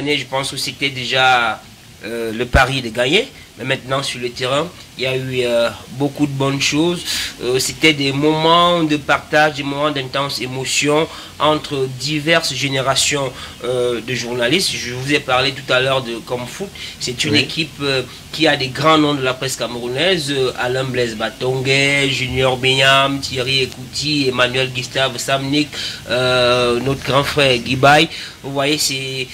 Je pense que c'était déjà le pari de gagner. Mais maintenant sur le terrain, il y a eu beaucoup de bonnes choses. C'était des moments de partage, des moments d'intense émotion entre diverses générations de journalistes. Je vous ai parlé tout à l'heure de Comfoot. C'est une équipe qui a des grands noms de la presse camerounaise. Alain Blaise Batonguet, Junior Benyam, Thierry Ekouti, Emmanuel Gustave Samnik, notre grand frère Guy Baye. Vous voyez, c'est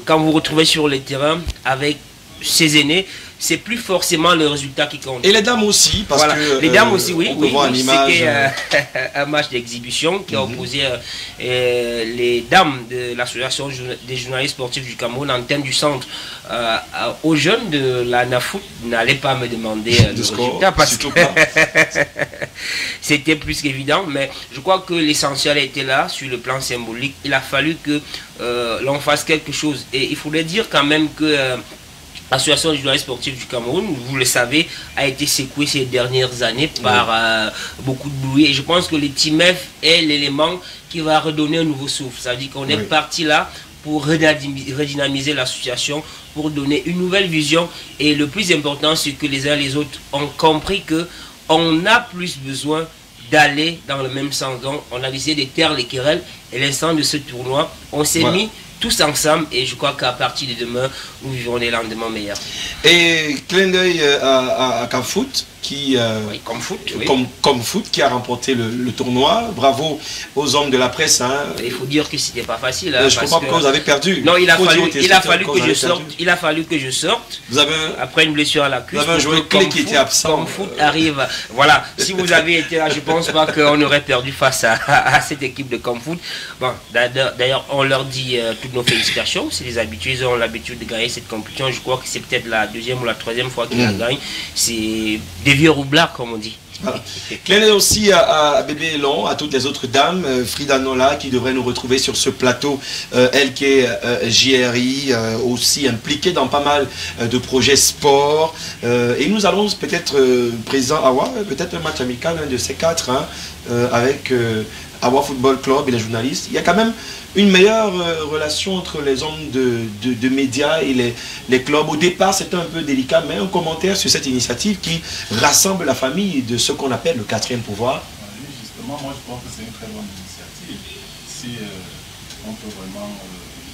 quand vous retrouvez sur le terrain avec ces aînés, c'est plus forcément le résultat qui compte. Et les dames aussi, parce que les dames aussi, oui. C'était un match d'exhibition qui a opposé les dames de l'association des journalistes sportifs du Cameroun, antenne du centre, aux jeunes de la NAFOOT. N'allez pas me demander le résultat parce que c'était plus qu'évident, mais je crois que l'essentiel était là sur le plan symbolique. Il a fallu que l'on fasse quelque chose. Et il faudrait dire quand même que l'Association des journalistes sportifs du Cameroun, vous le savez, a été secouée ces dernières années par beaucoup de bruit. Et je pense que le Team F est l'élément qui va redonner un nouveau souffle. Ça veut dire qu'on est parti là pour redynamiser l'association, pour donner une nouvelle vision. Et le plus important, c'est que les uns et les autres ont compris qu'on a plus besoin d'aller dans le même sens. Donc, on a décidé de taire les querelles. Et l'instant de ce tournoi, on s'est mis tous ensemble et je crois qu'à partir de demain, nous vivrons des lendemains meilleurs. Et clin d'œil à Comfoot qui, Comfoot qui a remporté le tournoi. Bravo aux hommes de la presse. Hein. Il faut dire que c'était pas facile. Je comprends pourquoi vous avez perdu. Non, il a fallu que je sorte. Il a fallu que je sorte. Vous avez après une blessure à la cuisse. Vous avez un joueur clé qui était absent. Comfoot arrive. Voilà. Si vous avez été là, je pense pas qu'on aurait perdu face à cette équipe de Comfoot. Bon, d'ailleurs, on leur dit toutes nos félicitations. C'est les habitués. Ils ont l'habitude de gagner cette compétition. Je crois que c'est peut-être la deuxième ou la troisième fois qu'ils la gagnent. C'est des vieux roublards, comme on dit. Voilà. Clin d'œil aussi à Bébé Elon, à toutes les autres dames, Frida Nola qui devrait nous retrouver sur ce plateau, elle qui est JRI, aussi impliquée dans pas mal de projets sport. Et nous allons peut-être, présent Awa, peut-être un match amical, un de ces quatre, hein, avec Awa Football Club et les journalistes. Il y a quand même une meilleure relation entre les hommes de médias et les clubs. Au départ, c'était un peu délicat, mais un commentaire sur cette initiative qui rassemble la famille de ce qu'on appelle le quatrième pouvoir. Oui, justement, moi je pense que c'est une très bonne initiative. Si on peut vraiment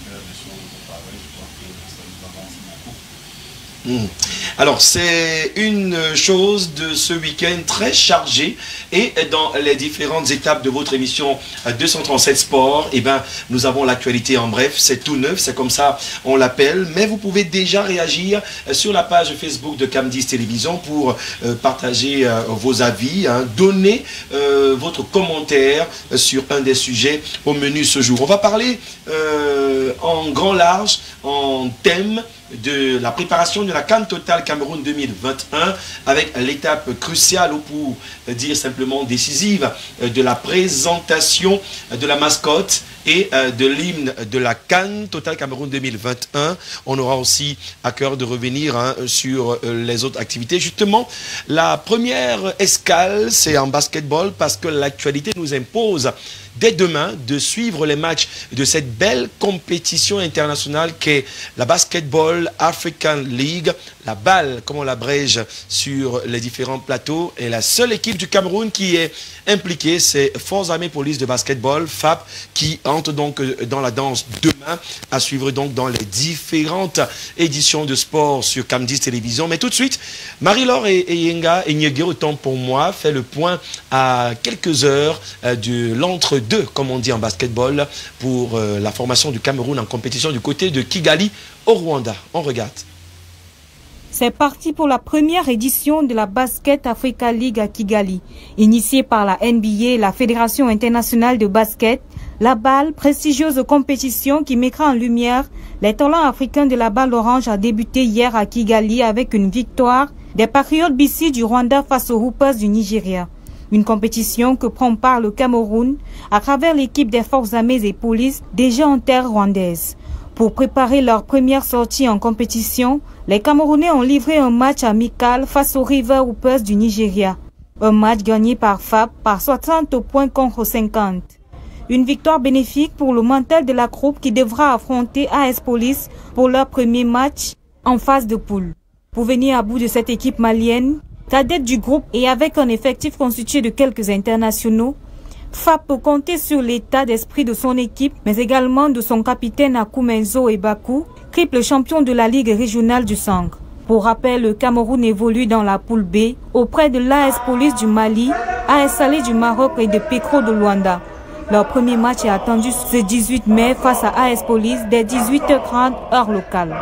faire des choses pareilles, je crois que ça nous avance beaucoup. Alors, c'est une chose de ce week-end très chargé et dans les différentes étapes de votre émission 237 Sport, eh ben, nous avons l'actualité en bref, c'est tout neuf, c'est comme ça on l'appelle, mais vous pouvez déjà réagir sur la page Facebook de Cam10 Télévision pour partager vos avis, hein, donner votre commentaire sur un des sujets au menu ce jour. On va parler en grand large, en thème de la préparation de la CAN Total Cameroun 2021 avec l'étape cruciale ou pour dire simplement décisive de la présentation de la mascotte et de l'hymne de la CAN Total Cameroun 2021. On aura aussi à cœur de revenir sur les autres activités. Justement, la première escale, c'est en basketball parce que l'actualité nous impose dès demain de suivre les matchs de cette belle compétition internationale qu'est la Basketball African League. La balle, comme on l'abrège sur les différents plateaux, et la seule équipe du Cameroun qui est impliquée, c'est Forces Armées Police de Basketball, FAP, qui entre donc dans la danse demain, à suivre donc dans les différentes éditions de sport sur Cam10 Télévision. Mais tout de suite, Marie-Laure et Yenga, et Nyege, autant pour moi, fait le point à quelques heures de l'entre-deux, comme on dit en basketball, pour la formation du Cameroun en compétition du côté de Kigali au Rwanda. On regarde. C'est parti pour la première édition de la Basket Africa League à Kigali. Initiée par la NBA, la Fédération internationale de basket, la BAL, prestigieuse compétition qui mettra en lumière les talents africains de la balle orange, a débuté hier à Kigali avec une victoire des Patriots BC du Rwanda face aux Hoopers du Nigeria. Une compétition que prend part le Cameroun à travers l'équipe des forces armées et polices déjà en terre rwandaise. Pour préparer leur première sortie en compétition, les Camerounais ont livré un match amical face aux River Hoopers du Nigeria. Un match gagné par FAP par 60 points contre 50. Une victoire bénéfique pour le mental de la troupe qui devra affronter AS Police pour leur premier match en phase de poule. Pour venir à bout de cette équipe malienne, cadette du groupe et avec un effectif constitué de quelques internationaux, FAP peut compter sur l'état d'esprit de son équipe, mais également de son capitaine Akumenzo Ebakou, triple champion de la Ligue régionale du Sangre. Pour rappel, le Cameroun évolue dans la poule B auprès de l'AS Police du Mali, AS Salé du Maroc et de Petro de Luanda. Leur premier match est attendu ce 18 mai face à AS Police dès 18h30 heure locale.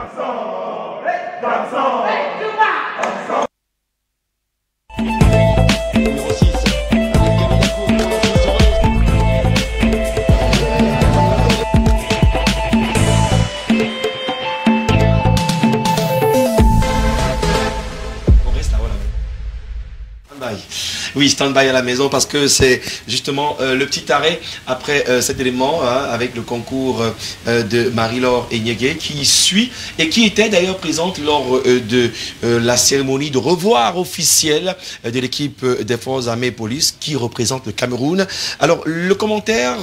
Oui, stand-by à la maison parce que c'est justement le petit arrêt après cet élément avec le concours de Marie-Laure Enyege qui suit et qui était d'ailleurs présente lors de la cérémonie de revoir officiel de l'équipe des forces armées et police qui représente le Cameroun. Alors le commentaire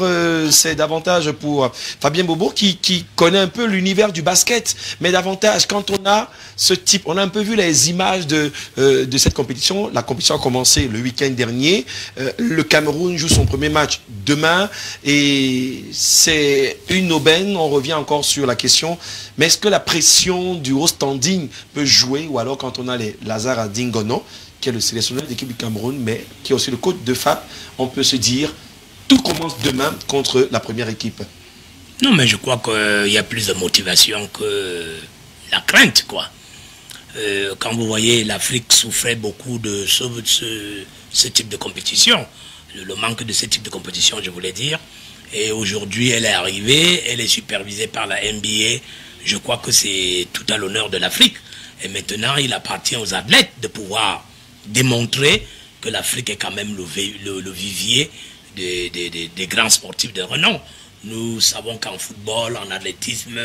c'est davantage pour Fabien Bobo qui connaît un peu l'univers du basket, mais davantage quand on a ce type, on a un peu vu les images de cette compétition. La compétition a commencé le week-end dernier. Le Cameroun joue son premier match demain et c'est une aubaine. On revient encore sur la question, mais est-ce que la pression du haut standing peut jouer, ou alors quand on a les Lazare Adingono, qui est le sélectionneur de l'équipe du Cameroun, mais qui est aussi le coach de FAP, on peut se dire tout commence demain contre la première équipe? Non, mais je crois qu'il y a plus de motivation que la crainte, quoi. Quand vous voyez, l'Afrique souffrait beaucoup de ce type de compétition, le manque de ce type de compétition, je voulais dire. Et aujourd'hui, elle est arrivée, elle est supervisée par la NBA. Je crois que c'est tout à l'honneur de l'Afrique. Et maintenant, il appartient aux athlètes de pouvoir démontrer que l'Afrique est quand même le vivier des grands sportifs de renom. Nous savons qu'en football, en athlétisme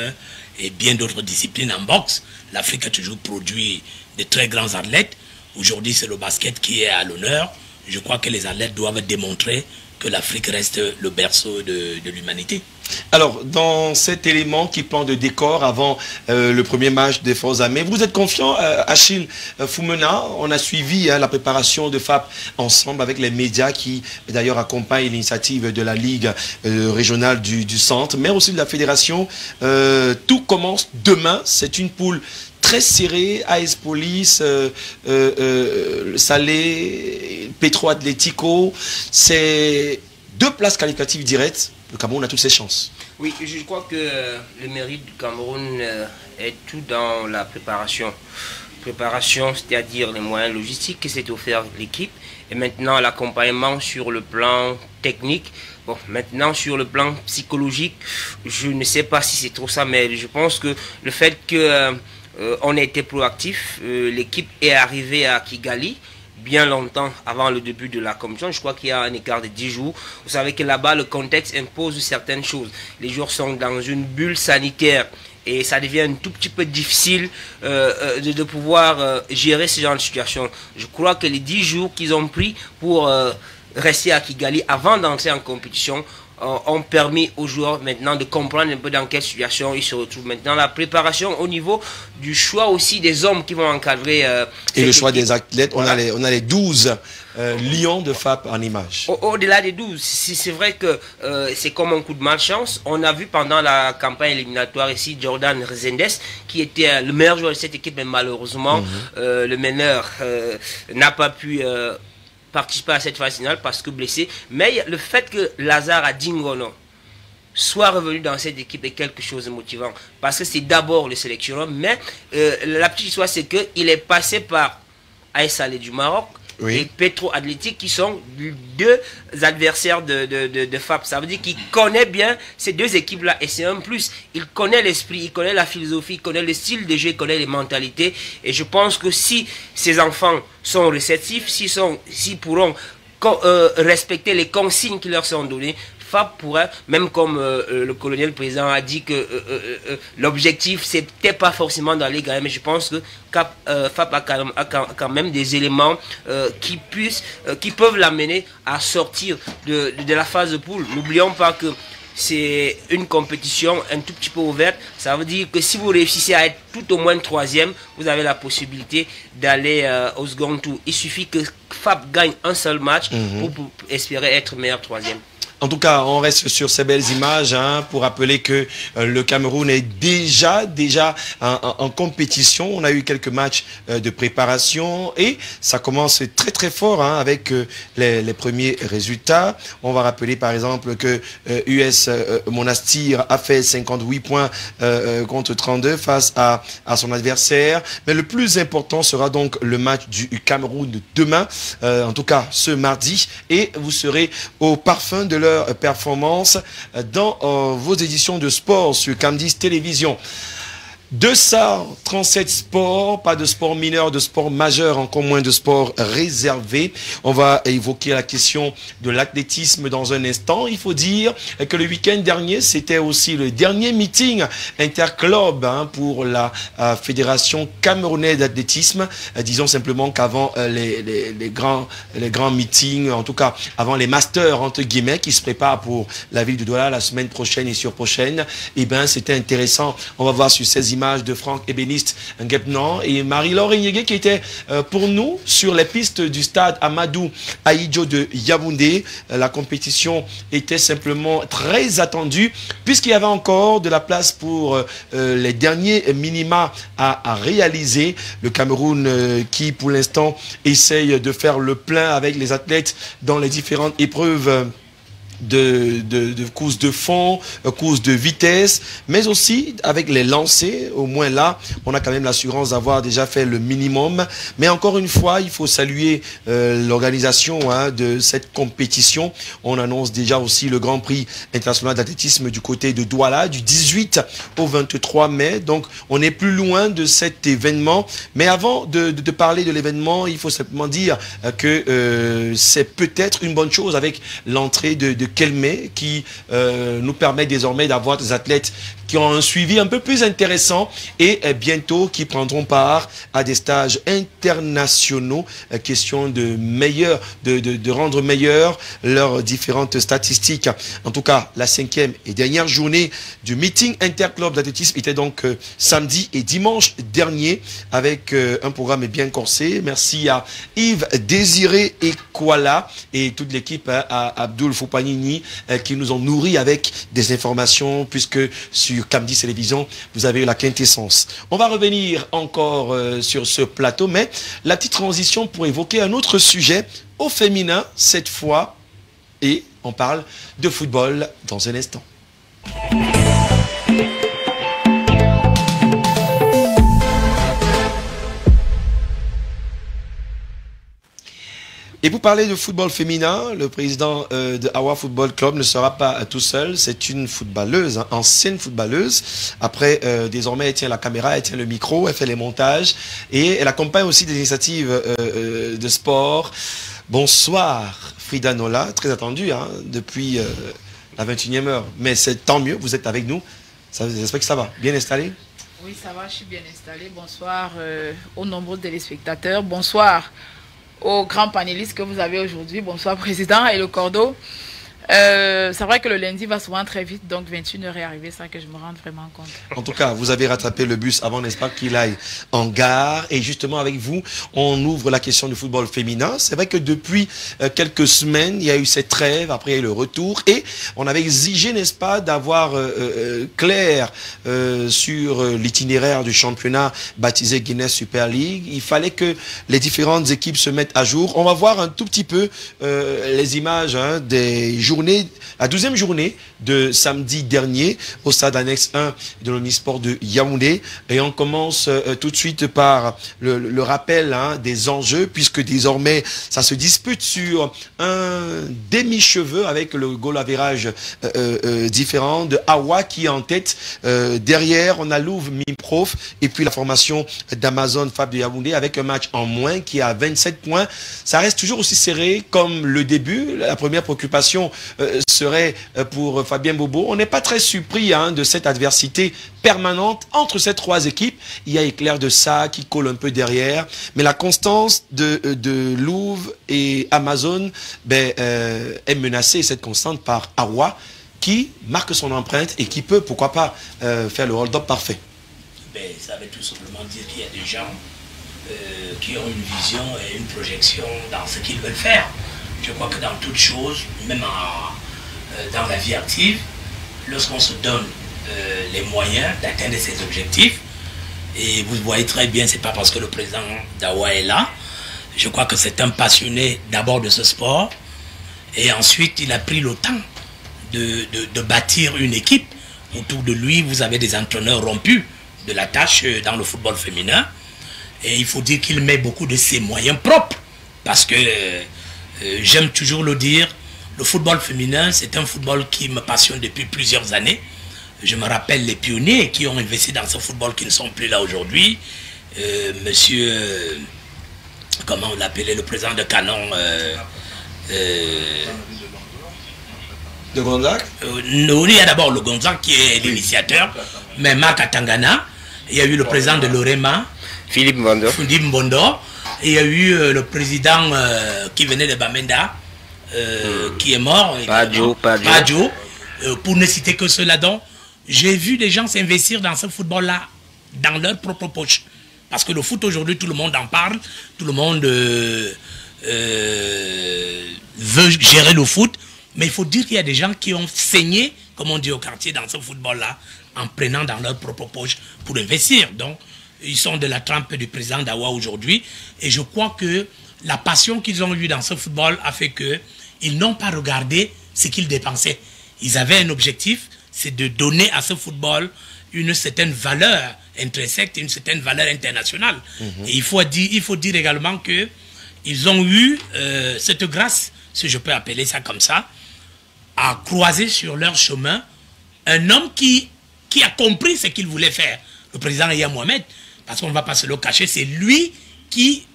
et bien d'autres disciplines, en boxe, l'Afrique a toujours produit de très grands athlètes. Aujourd'hui, c'est le basket qui est à l'honneur. Je crois que les athlètes doivent démontrer que l'Afrique reste le berceau de l'humanité. Alors, dans cet élément qui plante de décor avant le premier match des forces armées, vous êtes confiant, Achille Foumena? On a suivi la préparation de FAP ensemble avec les médias qui d'ailleurs accompagnent l'initiative de la Ligue régionale du Centre, mais aussi de la Fédération. Tout commence demain, c'est une poule très serrée, AS Police, Salé, Petro Atlético, c'est 2 places qualificatives directes. Le Cameroun a toutes ses chances. Oui, je crois que le mérite du Cameroun est tout dans la préparation. Préparation, c'est-à-dire les moyens logistiques que s'est offert l'équipe. Et maintenant, l'accompagnement sur le plan technique. Bon, maintenant, sur le plan psychologique, je ne sais pas si c'est trop ça, mais je pense que le fait que on a été proactif, l'équipe est arrivée à Kigali bien longtemps avant le début de la compétition. Je crois qu'il y a un écart de 10 jours. Vous savez que là-bas, le contexte impose certaines choses. Les joueurs sont dans une bulle sanitaire et ça devient un tout petit peu difficile de pouvoir gérer ce genre de situation. Je crois que les 10 jours qu'ils ont pris pour rester à Kigali avant d'entrer en compétition ont permis aux joueurs maintenant de comprendre un peu dans quelle situation ils se retrouvent maintenant. La préparation au niveau du choix aussi des hommes qui vont encadrer et le choix des athlètes, voilà. on a les 12 lions de FAP en image. Au-delà des 12, c'est vrai que c'est comme un coup de malchance. On a vu pendant la campagne éliminatoire ici Jordan Rezendes qui était le meilleur joueur de cette équipe, mais malheureusement le meneur n'a pas pu participer à cette phase finale parce que blessé. Mais le fait que Lazare Adingono soit revenu dans cette équipe est quelque chose de motivant parce que c'est d'abord le sélectionneur, mais la petite histoire c'est qu'il est passé par AS Salé du Maroc et Petro Atlético qui sont 2 adversaires de FAP. Ça veut dire qu'il connaît bien ces 2 équipes-là et c'est un plus. Il connaît l'esprit, il connaît la philosophie, il connaît le style de jeu, il connaît les mentalités. Et je pense que si ces enfants sont réceptifs, s'ils pourront respecter les consignes qui leur sont données, FAP pourrait, même comme le colonel président a dit que l'objectif c'était pas forcément d'aller gagner, mais je pense que FAP a quand même des éléments qui peuvent l'amener à sortir de la phase de poule. N'oublions pas que c'est une compétition un tout petit peu ouverte. Ça veut dire que si vous réussissez à être tout au moins 3e, vous avez la possibilité d'aller au second tour. Il suffit que FAP gagne un seul match pour espérer être meilleur 3e. En tout cas, on reste sur ces belles images pour rappeler que le Cameroun est déjà en compétition. On a eu quelques matchs de préparation et ça commence très très fort avec les premiers résultats. On va rappeler par exemple que US Monastir a fait 58 points contre 32 face à son adversaire. Mais le plus important sera donc le match du Cameroun de demain, en tout cas ce mardi. Et vous serez au parfum de leur performance dans vos éditions de sport sur Camdis Télévision. 237 sports, pas de sport mineur, de sport majeur, encore moins de sport réservé. On va évoquer la question de l'athlétisme dans un instant. Il faut dire que le week-end dernier, c'était aussi le dernier meeting interclub pour la Fédération camerounaise d'athlétisme. Disons simplement qu'avant les grands meetings, en tout cas avant les masters entre guillemets qui se préparent pour la ville de Douala la semaine prochaine et surprochaine, eh ben c'était intéressant. On va voir sur ces images de Franck Ébéniste Ngepnan et Marie-Laure Inyege qui était pour nous sur les pistes du stade Amadou Ahidjo de Yaoundé. La compétition était simplement très attendue puisqu'il y avait encore de la place pour les derniers minima à réaliser. Le Cameroun qui pour l'instant essaye de faire le plein avec les athlètes dans les différentes épreuves de course de fond, course de vitesse, mais aussi avec les lancers. Au moins là, on a quand même l'assurance d'avoir déjà fait le minimum. Mais encore une fois, il faut saluer l'organisation de cette compétition. On annonce déjà aussi le Grand Prix international d'athlétisme du côté de Douala, du 18 au 23 mai. Donc, on est plus loin de cet événement. Mais avant de parler de l'événement, il faut simplement dire que c'est peut-être une bonne chose avec l'entrée de Kelmé qui nous permet désormais d'avoir des athlètes qui ont un suivi un peu plus intéressant et bientôt qui prendront part à des stages internationaux. Question de rendre meilleures leurs différentes statistiques. En tout cas, la 5e et dernière journée du meeting interclub d'athlétisme était donc samedi et dimanche dernier avec un programme bien corsé. Merci à Yves Désiré et Kuala et toute l'équipe, à Abdul Foupanini qui nous ont nourris avec des informations puisque sur Camdis Télévision, vous avez la quintessence. On va revenir encore sur ce plateau, mais la petite transition pour évoquer un autre sujet au féminin cette fois, et on parle de football dans un instant. Et pour parler de football féminin, le président de Awa Football Club ne sera pas tout seul. C'est une footballeuse, ancienne footballeuse. Après, désormais, elle tient la caméra, elle tient le micro, elle fait les montages. Et elle accompagne aussi des initiatives de sport. Bonsoir, Frida Nola, très attendue depuis la 21e heure. Mais c'est tant mieux, vous êtes avec nous. J'espère que ça va. Bien installé? Oui, ça va, je suis bien installé. Bonsoir aux nombreux téléspectateurs. Bonsoir aux grands panélistes que vous avez aujourd'hui. Bonsoir, Président et le cordeau. C'est vrai que le lundi va souvent très vite, donc 21h est arrivé, ça que je me rende vraiment compte. En tout cas, vous avez rattrapé le bus avant, n'est-ce pas, qu'il aille en gare. Et justement, avec vous, on ouvre la question du football féminin. C'est vrai que depuis quelques semaines, il y a eu cette trêve, après il y a eu le retour. Et on avait exigé, n'est-ce pas, d'avoir clair sur l'itinéraire du championnat baptisé Guinness Super League. Il fallait que les différentes équipes se mettent à jour. On va voir un tout petit peu les images des journées, la 12e journée de samedi dernier au stade annexe 1 de l'Omnisport de Yaoundé. Et on commence tout de suite par le rappel des enjeux, puisque désormais ça se dispute sur un demi-cheveu avec le goal average différent de Awa qui est en tête. Derrière, on a Louvre Miprof et puis la formation d'Amazon Fab de Yaoundé avec un match en moins qui est à 27 points. Ça reste toujours aussi serré comme le début. La première préoccupation serait pour Fabien Bobo. On n'est pas très surpris de cette adversité permanente entre ces trois équipes. Il y a Éclair de Ça qui colle un peu derrière, mais la constance de Louvre et Amazon est menacée, cette constante, par Awa, qui marque son empreinte et qui peut, pourquoi pas, faire le hold-up parfait. Ça veut tout simplement dire qu'il y a des gens qui ont une vision et une projection dans ce qu'ils veulent faire. Je crois que dans toute chose, même dans la vie active, lorsqu'on se donne les moyens d'atteindre ses objectifs, et vous voyez très bien, c'est pas parce que le président d'Awa est là, je crois que c'est un passionné d'abord de ce sport, et ensuite il a pris le temps de bâtir une équipe. Autour de lui, vous avez des entraîneurs rompus de la tâche dans le football féminin. Et il faut dire qu'il met beaucoup de ses moyens propres. Parce que, j'aime toujours le dire, le football féminin, c'est un football qui me passionne depuis plusieurs années. Je me rappelle les pionniers qui ont investi dans ce football qui ne sont plus là aujourd'hui. Monsieur, comment on l'appelait, le président de Canon de Gonzague il y a d'abord le Gonzague qui est l'initiateur, mais Marc Atangana, il y a eu le président de l'Orema, Philippe Mbondo, et il y a eu le président qui venait de Bamenda, qui est mort, Padjo, pour ne citer que cela. Donc, j'ai vu des gens s'investir dans ce football-là, dans leur propre poche. Parce que le foot aujourd'hui, tout le monde en parle, tout le monde veut gérer le foot, mais il faut dire qu'il y a des gens qui ont saigné, comme on dit au quartier, dans ce football-là, en prenant dans leur propre poche pour investir. Donc, ils sont de la trempe du président d'Awa aujourd'hui. Et je crois que la passion qu'ils ont eue dans ce football a fait qu'ils n'ont pas regardé ce qu'ils dépensaient. Ils avaient un objectif, c'est de donner à ce football une certaine valeur intrinsèque, une certaine valeur internationale. Et il faut dire également qu'ils ont eu cette grâce, si je peux appeler ça comme ça, à croiser sur leur chemin un homme qui a compris ce qu'il voulait faire. Le président Yaya Mohamed, parce qu'on ne va pas se le cacher, c'est lui qui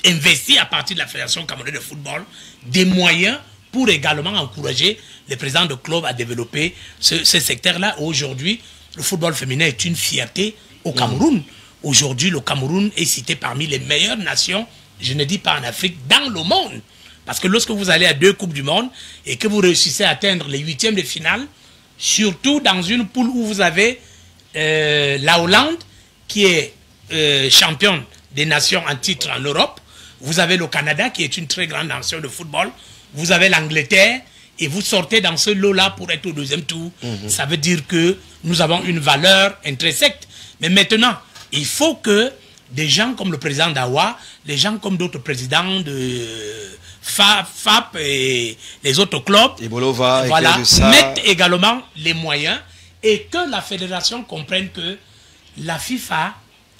investit à partir de la Fédération camerounaise de football des moyens pour également encourager les présidents de clubs à développer ce secteur-là. Aujourd'hui, le football féminin est une fierté au Cameroun. Aujourd'hui, le Cameroun est cité parmi les meilleures nations, je ne dis pas en Afrique, dans le monde. Parce que lorsque vous allez à 2 Coupes du Monde et que vous réussissez à atteindre les 8e de finale, surtout dans une poule où vous avez la Hollande, qui est championne des nations en titre en Europe, vous avez le Canada, qui est une très grande nation de football, vous avez l'Angleterre, et vous sortez dans ce lot-là pour être au 2e tour. Ça veut dire que nous avons une valeur intrinsèque. Mais maintenant, il faut que des gens comme le président d'Awa, des gens comme d'autres présidents de FAP et les autres clubs, et Bolova, voilà, mettent également les moyens et que la fédération comprenne que la FIFA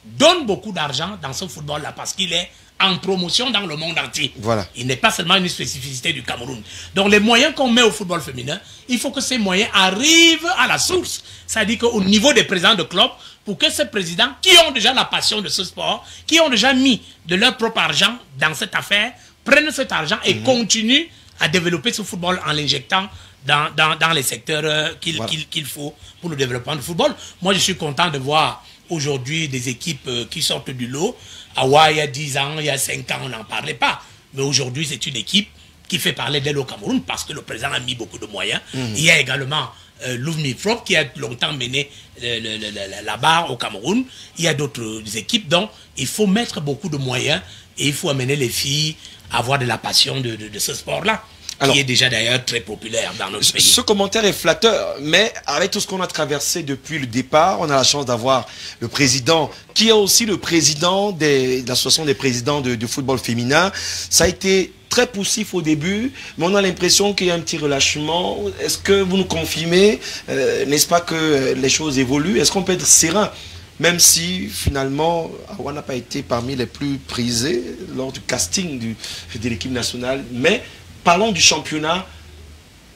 donne beaucoup d'argent dans ce football-là parce qu'il est en promotion dans le monde entier. Voilà. Il n'est pas seulement une spécificité du Cameroun. Donc les moyens qu'on met au football féminin, il faut que ces moyens arrivent à la source. C'est-à-dire qu'au niveau des présidents de clubs, pour que ces présidents qui ont déjà la passion de ce sport, qui ont déjà mis de leur propre argent dans cette affaire, prennent cet argent et continuent à développer ce football en l'injectant dans les secteurs qu'il faut pour le développement du football. Moi, je suis content de voir aujourd'hui des équipes qui sortent du lot. Awa, il y a 10 ans, il y a 5 ans, on n'en parlait pas. Mais aujourd'hui, c'est une équipe qui fait parler d'elle au Cameroun parce que le président a mis beaucoup de moyens. Il y a également Louvre qui a longtemps mené la barre au Cameroun. Il y a d'autres équipes. Donc, il faut mettre beaucoup de moyens et il faut amener les filles à avoir de la passion de ce sport-là. Qui est déjà d'ailleurs très populaire dans notre pays. Ce commentaire est flatteur, mais avec tout ce qu'on a traversé depuis le départ, on a la chance d'avoir le président, qui est aussi le président de l'association des présidents de football féminin. Ça a été très poussif au début, mais on a l'impression qu'il y a un petit relâchement. Est-ce que vous nous confirmez, n'est-ce pas, que les choses évoluent? Est-ce qu'on peut être serein, même si finalement Awa n'a pas été parmi les plus prisés lors du casting de l'équipe nationale, mais parlons du championnat,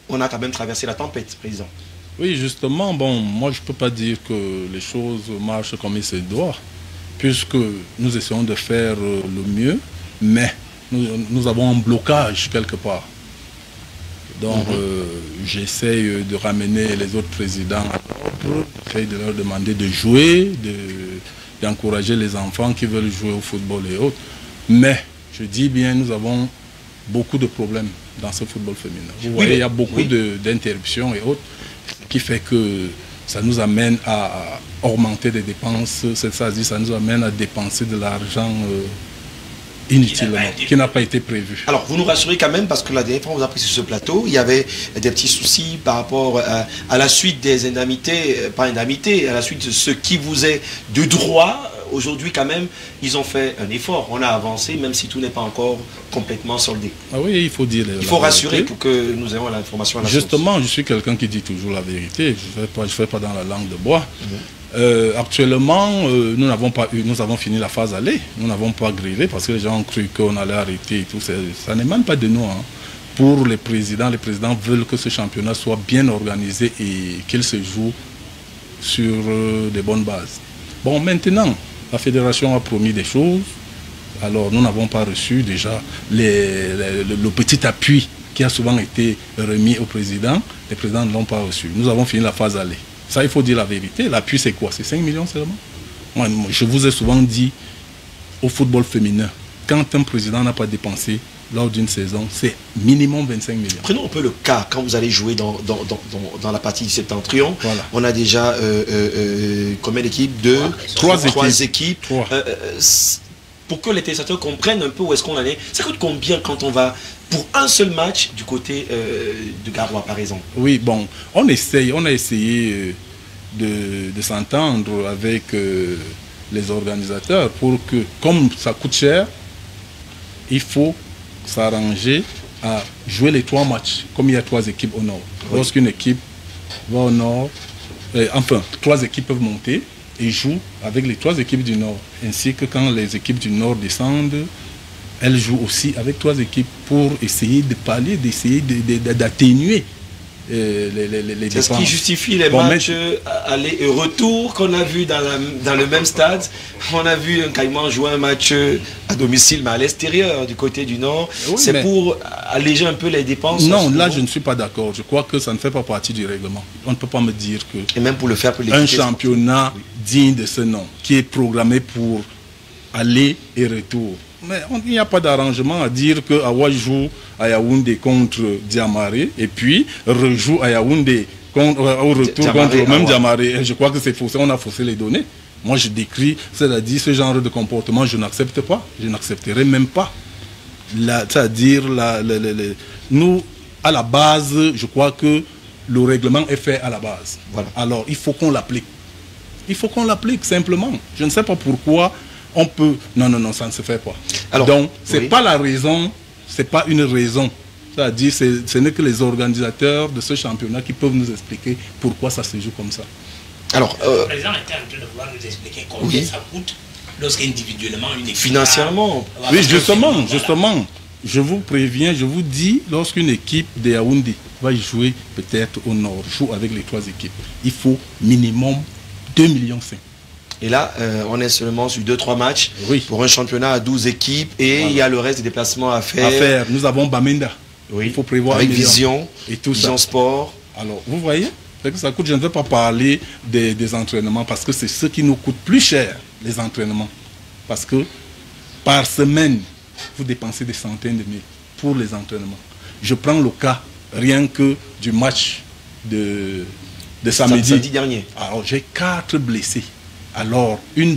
on a quand même traversé la tempête, président. Oui, justement, bon, moi je ne peux pas dire que les choses marchent comme il se doit, puisque nous essayons de faire le mieux, mais nous avons un blocage quelque part. Donc, j'essaye de ramener les autres présidents à l'ordre, de leur demander de jouer, d'encourager les enfants qui veulent jouer au football et autres. Mais, je dis bien, nous avons beaucoup de problèmes dans ce football féminin. Vous voyez, il y a beaucoup d'interruptions et autres, ce qui fait que ça nous amène à augmenter les dépenses, c'est-à-dire ça nous amène à dépenser de l'argent inutilement, qui n'a pas été prévu. Alors, vous nous rassurez quand même, parce que la dernière fois, on vous a pris sur ce plateau, il y avait des petits soucis par rapport à la suite des indemnités, pas indemnités, à la suite de ce qui vous est de droit. Aujourd'hui, quand même, ils ont fait un effort. On a avancé, même si tout n'est pas encore complètement soldé. Ah oui, il faut dire. Il faut rassurer pour que nous ayons l'information à la Justement, source. je suis quelqu'un qui dit toujours la vérité. Je ne fais pas dans la langue de bois. Actuellement, nous avons fini la phase aller. Nous n'avons pas grévé parce que les gens ont cru qu'on allait arrêter et tout. Ça n'émane pas de nous. Hein. Pour les présidents veulent que ce championnat soit bien organisé et qu'il se joue sur des bonnes bases. Bon, maintenant, la fédération a promis des choses. Alors, nous n'avons pas reçu déjà le petit appui qui a souvent été remis au président. Les présidents ne l'ont pas reçu. Nous avons fini la phase aller. Ça, il faut dire la vérité. L'appui, c'est quoi? C'est 5 millions seulement. Moi, je vous ai souvent dit, au football féminin, quand un président n'a pas dépensé lors d'une saison, c'est minimum 25 millions. Prenons un peu le cas, quand vous allez jouer dans la partie du Septentrion, on a déjà combien d'équipes? Trois équipes. Pour que les téléspectateurs comprennent un peu où est-ce qu'on en est, ça coûte combien quand on va pour un seul match du côté de Garoua, par exemple? Oui, bon, on a essayé de s'entendre avec les organisateurs pour que, comme ça coûte cher, il faut s'arranger à jouer les 3 matchs, comme il y a 3 équipes au nord. Lorsqu'une équipe va au nord, enfin, 3 équipes peuvent monter et jouent avec les 3 équipes du nord. Ainsi que quand les équipes du nord descendent, elles jouent aussi avec 3 équipes pour essayer de pallier, d'essayer d'atténuer les c'est ce qui justifie les matchs aller et retour qu'on a vu dans le même stade. On a vu un Caïman jouer un match à domicile, mais à l'extérieur, du côté du nord. Oui, c'est pour alléger un peu les dépenses. Non, là je ne suis pas d'accord. Je crois que ça ne fait pas partie du règlement. On ne peut pas me dire que... Et même pour le faire pour un championnat digne de ce nom, qui est programmé pour aller et retour. Mais il n'y a pas d'arrangement à dire que Awa joue à Yaoundé contre Diamaré et puis rejoue à Yaoundé au retour contre le même Diamaré. Je crois que c'est faussé, on a faussé les données. Moi je décris, c'est-à-dire ce genre de comportement, je n'accepte pas, je n'accepterai même pas. C'est-à-dire, nous, à la base, je crois que le règlement est fait à la base. Voilà. Alors il faut qu'on l'applique. Il faut qu'on l'applique simplement. Je ne sais pas pourquoi on peut... Non, ça ne se fait pas. Alors, donc, ce n'est pas la raison, ce n'est pas une raison. C'est-à-dire, ce n'est que les organisateurs de ce championnat qui peuvent nous expliquer pourquoi ça se joue comme ça. Alors, le président était en train de vouloir nous expliquer combien ça coûte lorsqu'individuellement une équipe... Financièrement. Oui, justement. Je vous préviens, je vous dis, lorsqu'une équipe de Yaoundé va jouer peut-être au nord, joue avec les 3 équipes, il faut minimum 2,5 millions. Et là, on est seulement sur 2-3 matchs pour un championnat à 12 équipes et il y a le reste des déplacements à faire. Nous avons Bamenda. Il faut prévoir avec Vision et tout Vision ça. Sport. Alors, vous voyez, que ça coûte. Je ne veux pas parler des entraînements parce que c'est ce qui nous coûte plus cher, les entraînements. Parce que par semaine, vous dépensez des centaines de milliers pour les entraînements. Je prends le cas rien que du match de samedi dernier. Alors, j'ai 4 blessés. Alors, une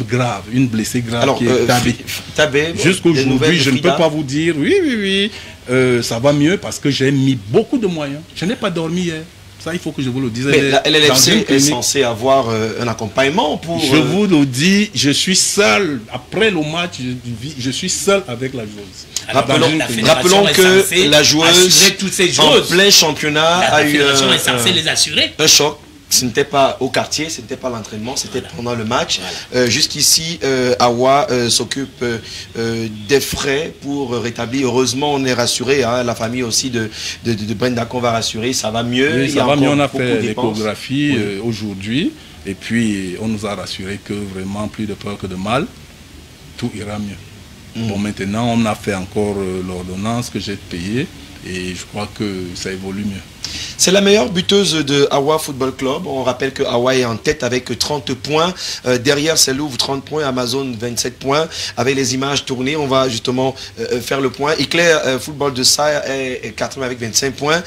blessée grave. Alors, qui est Tabé. Jusqu'aujourd'hui, je ne peux pas vous dire, oui, ça va mieux parce que j'ai mis beaucoup de moyens. Je n'ai pas dormi hier. Ça, il faut que je vous le dise. Mais la LLFC est censée avoir un accompagnement pour... Je vous le dis, je suis seul. Après le match, je suis seul avec la joueuse. Rappelons que la joueuse, en plein championnat, a eu un choc. Ce n'était pas au quartier, ce n'était pas l'entraînement, c'était pendant le match. Voilà. Jusqu'ici, Awa s'occupe des frais pour rétablir. Heureusement, on est rassuré. Hein, la famille aussi de Brenda qu'on va rassurer, ça va mieux. Oui, ça va mieux, on a fait l'échographie aujourd'hui. Et puis, on nous a rassuré que vraiment, plus de peur que de mal, tout ira mieux. Bon, maintenant, on a fait encore l'ordonnance que j'ai payée. et je crois que ça évolue mieux. C'est la meilleure buteuse de Awa Football Club. On rappelle que Awa est en tête avec 30 points. Derrière, c'est Louvre 30 points, Amazon 27 points. Avec les images tournées, on va justement faire le point. Éclair Football de Saï est 4e avec 25 points.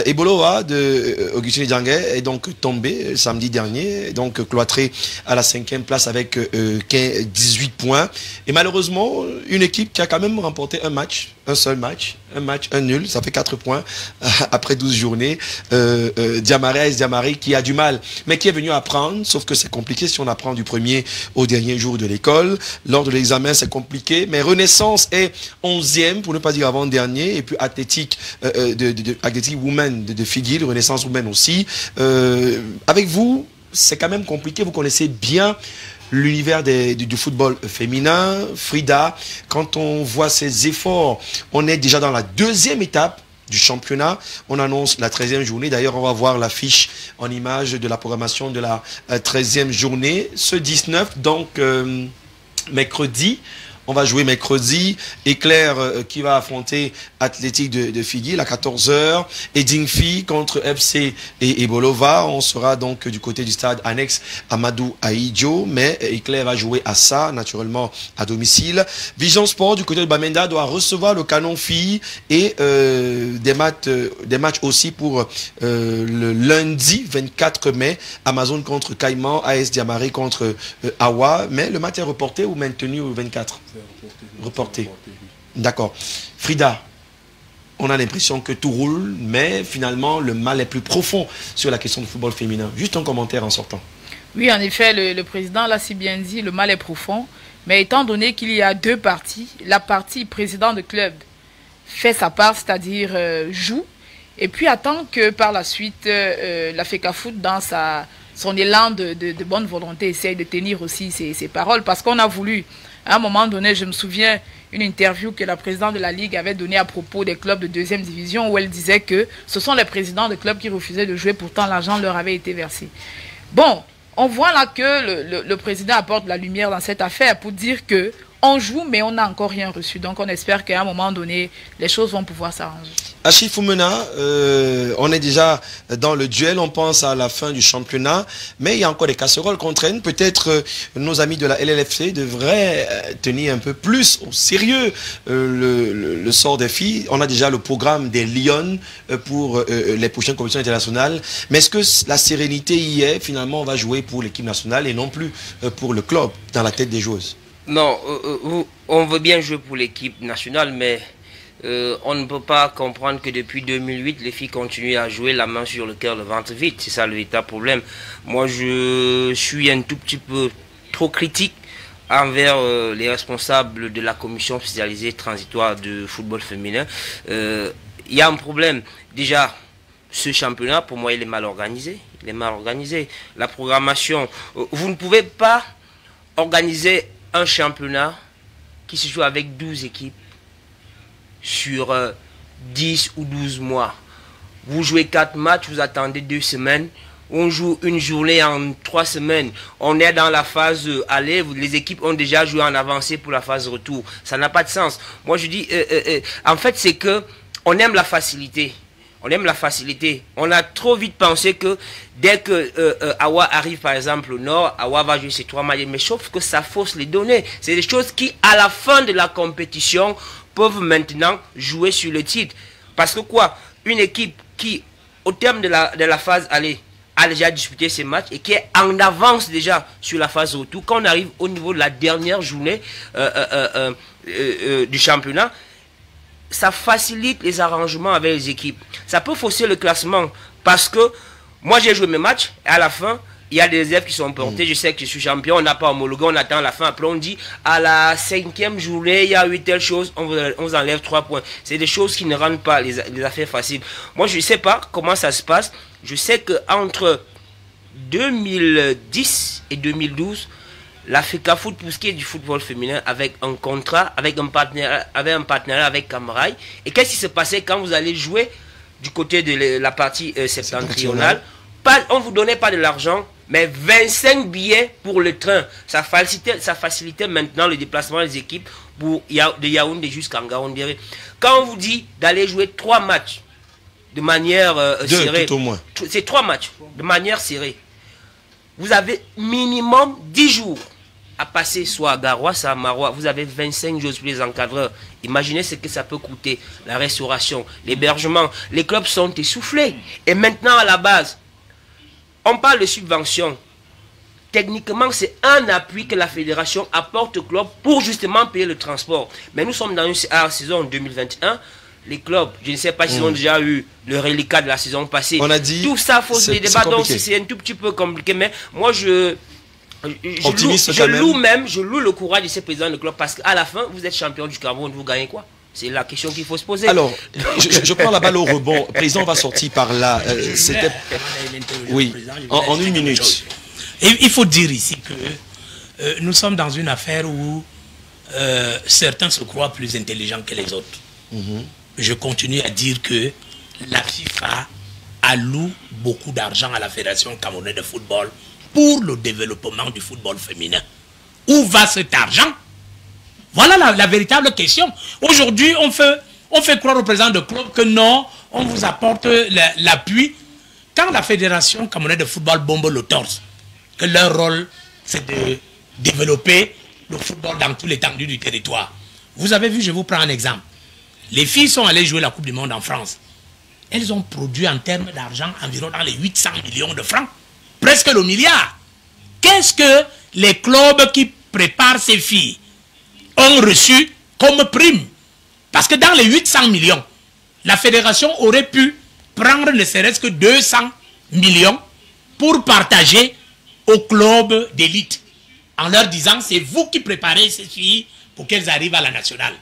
Eboloa de Augustine Djanguet est donc tombé samedi dernier, donc cloîtré à la 5e place avec 18 points. Et malheureusement, une équipe qui a quand même remporté un match, un seul match, un nul, ça fait 4 points après 12 journées. Diamari qui a du mal, mais qui est venu apprendre, sauf que c'est compliqué si on apprend du premier au dernier jour de l'école. Lors de l'examen, c'est compliqué, mais Renaissance est 11e, pour ne pas dire avant-dernier, et puis Athlétique, Athlétique Women de Figuil, Renaissance Women aussi. Avec vous, c'est quand même compliqué, vous connaissez bien l'univers du football féminin. Frida, quand on voit ces efforts, on est déjà dans la 2e étape du championnat. On annonce la 13e journée. D'ailleurs, on va voir l'affiche en image de la programmation de la 13e journée. Ce 19, donc mercredi. On va jouer mercredi. Éclair qui va affronter Athlétique de Figuil à 14h. Et Dingfi contre FC et Bolova. On sera donc du côté du stade annexe Amadou Aïdjo. Mais Éclair va jouer à ça, naturellement, à domicile. Vision Sport du côté de Bamenda doit recevoir le Canon Filles. Et des matchs aussi pour le lundi 24 mai. Amazon contre Caïman. AS Diamari contre Awa. Mais le match est reporté ou maintenu au 24 ? Reporté. D'accord. Frida, on a l'impression que tout roule, mais finalement, le mal est plus profond sur la question du football féminin. Juste un commentaire en sortant. Oui, en effet, le président l'a si bien dit, le mal est profond. Mais étant donné qu'il y a 2 parties, la partie président de club fait sa part, c'est-à-dire joue, et puis attend que par la suite, la FECAFOOT, dans son élan de bonne volonté, essaye de tenir aussi ses paroles, parce qu'on a voulu... À un moment donné, je me souviens une interview que la présidente de la Ligue avait donnée à propos des clubs de 2e division où elle disait que ce sont les présidents de clubs qui refusaient de jouer, pourtant l'argent leur avait été versé. Bon, on voit là que le président apporte la lumière dans cette affaire pour dire que on joue mais on n'a encore rien reçu. Donc on espère qu'à un moment donné, les choses vont pouvoir s'arranger. Achille Foumena, on est déjà dans le duel, on pense à la fin du championnat, mais il y a encore des casseroles qu'on traîne. Peut-être nos amis de la LLFC devraient tenir un peu plus au sérieux le sort des filles. On a déjà le programme des Lions pour les prochaines compétitions internationales. Mais est-ce que la sérénité y est? Finalement, on va jouer pour l'équipe nationale et non plus pour le club dans la tête des joueuses. Non, on veut bien jouer pour l'équipe nationale, mais... on ne peut pas comprendre que depuis 2008, les filles continuent à jouer la main sur le cœur, le ventre vide. C'est ça le véritable problème. Moi, je suis un tout petit peu trop critique envers les responsables de la commission spécialisée transitoire de football féminin. Il y a un problème. Déjà, ce championnat, pour moi, il est mal organisé. Il est mal organisé. La programmation, vous ne pouvez pas organiser un championnat qui se joue avec 12 équipes sur 10 ou 12 mois. Vous jouez 4 matchs, vous attendez 2 semaines. On joue une journée en 3 semaines. On est dans la phase aller. Les équipes ont déjà joué en avancée pour la phase retour. Ça n'a pas de sens. Moi, je dis, en fait, c'est que on aime la facilité. On aime la facilité. On a trop vite pensé que dès que Awa arrive par exemple au nord, Awa va jouer ses 3 matchs. Mais sauf que ça fausse les données. C'est des choses qui, à la fin de la compétition, peuvent maintenant jouer sur le titre. Parce que quoi? Une équipe qui, au terme de la phase aller, a déjà disputé ses matchs et qui est en avance déjà sur la phase retour, quand on arrive au niveau de la dernière journée du championnat, ça facilite les arrangements avec les équipes. Ça peut fausser le classement parce que moi j'ai joué mes matchs et à la fin, il y a des élèves qui sont portés. Je sais que je suis champion, on n'a pas homologué, on attend la fin. Après on dit à la 5e journée, il y a eu telle chose, on vous enlève 3 points. C'est des choses qui ne rendent pas les affaires faciles. Moi je ne sais pas comment ça se passe. Je sais qu'entre 2010 et 2012, la FECAFOOT, pour ce qui est du football féminin, avec un contrat, avec un partenariat avec Camaraï. Et qu'est-ce qui se passait quand vous allez jouer du côté de la partie septentrionale? On ne vous donnait pas de l'argent, Mais 25 billets pour le train. Ça facilitait maintenant le déplacement des équipes de Yaoundé jusqu'à Ngaoundéré. Quand on vous dit d'aller jouer 3 matchs de manière serrée, tout au moins. C'est 3 matchs de manière serrée. Vous avez minimum 10 jours à passer soit à Garoua, soit à Maroua. Vous avez 25 jours pour les encadreurs. Imaginez ce que ça peut coûter. La restauration, l'hébergement. Les clubs sont essoufflés. Et maintenant, à la base, on parle de subvention. Techniquement, c'est un appui que la fédération apporte au club pour justement payer le transport. Mais nous sommes dans une saison 2021. Les clubs, je ne sais pas s'ils ont déjà eu le reliquat de la saison passée. On a dit, tout ça, faut se débattre. Donc c'est un tout petit peu compliqué. Mais moi, je loue le courage de ces présidents de club parce qu'à la fin, vous êtes champion du Cameroun, vous gagnez quoi? C'est la question qu'il faut se poser. Alors, je prends la balle au rebond. Le président va sortir par là. C'était... Oui, en une minute. Et il faut dire ici que nous sommes dans une affaire où certains se croient plus intelligents que les autres. Je continue à dire que la FIFA alloue beaucoup d'argent à la Fédération camerounaise de football pour le développement du football féminin. Où va cet argent? Voilà la véritable question. Aujourd'hui, on fait croire au président de club que non, on vous apporte l'appui. Quand la Fédération camerounaise de football bombe le torse, que leur rôle, c'est de développer le football dans tout l'étendue du territoire. Vous avez vu, je vous prends un exemple. Les filles sont allées jouer la Coupe du Monde en France. Elles ont produit en termes d'argent environ dans les 800 millions de francs. Presque le milliard. Qu'est-ce que les clubs qui préparent ces filles ont reçu comme prime? Parce que dans les 800 millions, la fédération aurait pu prendre ne serait-ce que 200 millions pour partager aux clubs d'élite en leur disant c'est vous qui préparez ces filles pour qu'elles arrivent à la nationale.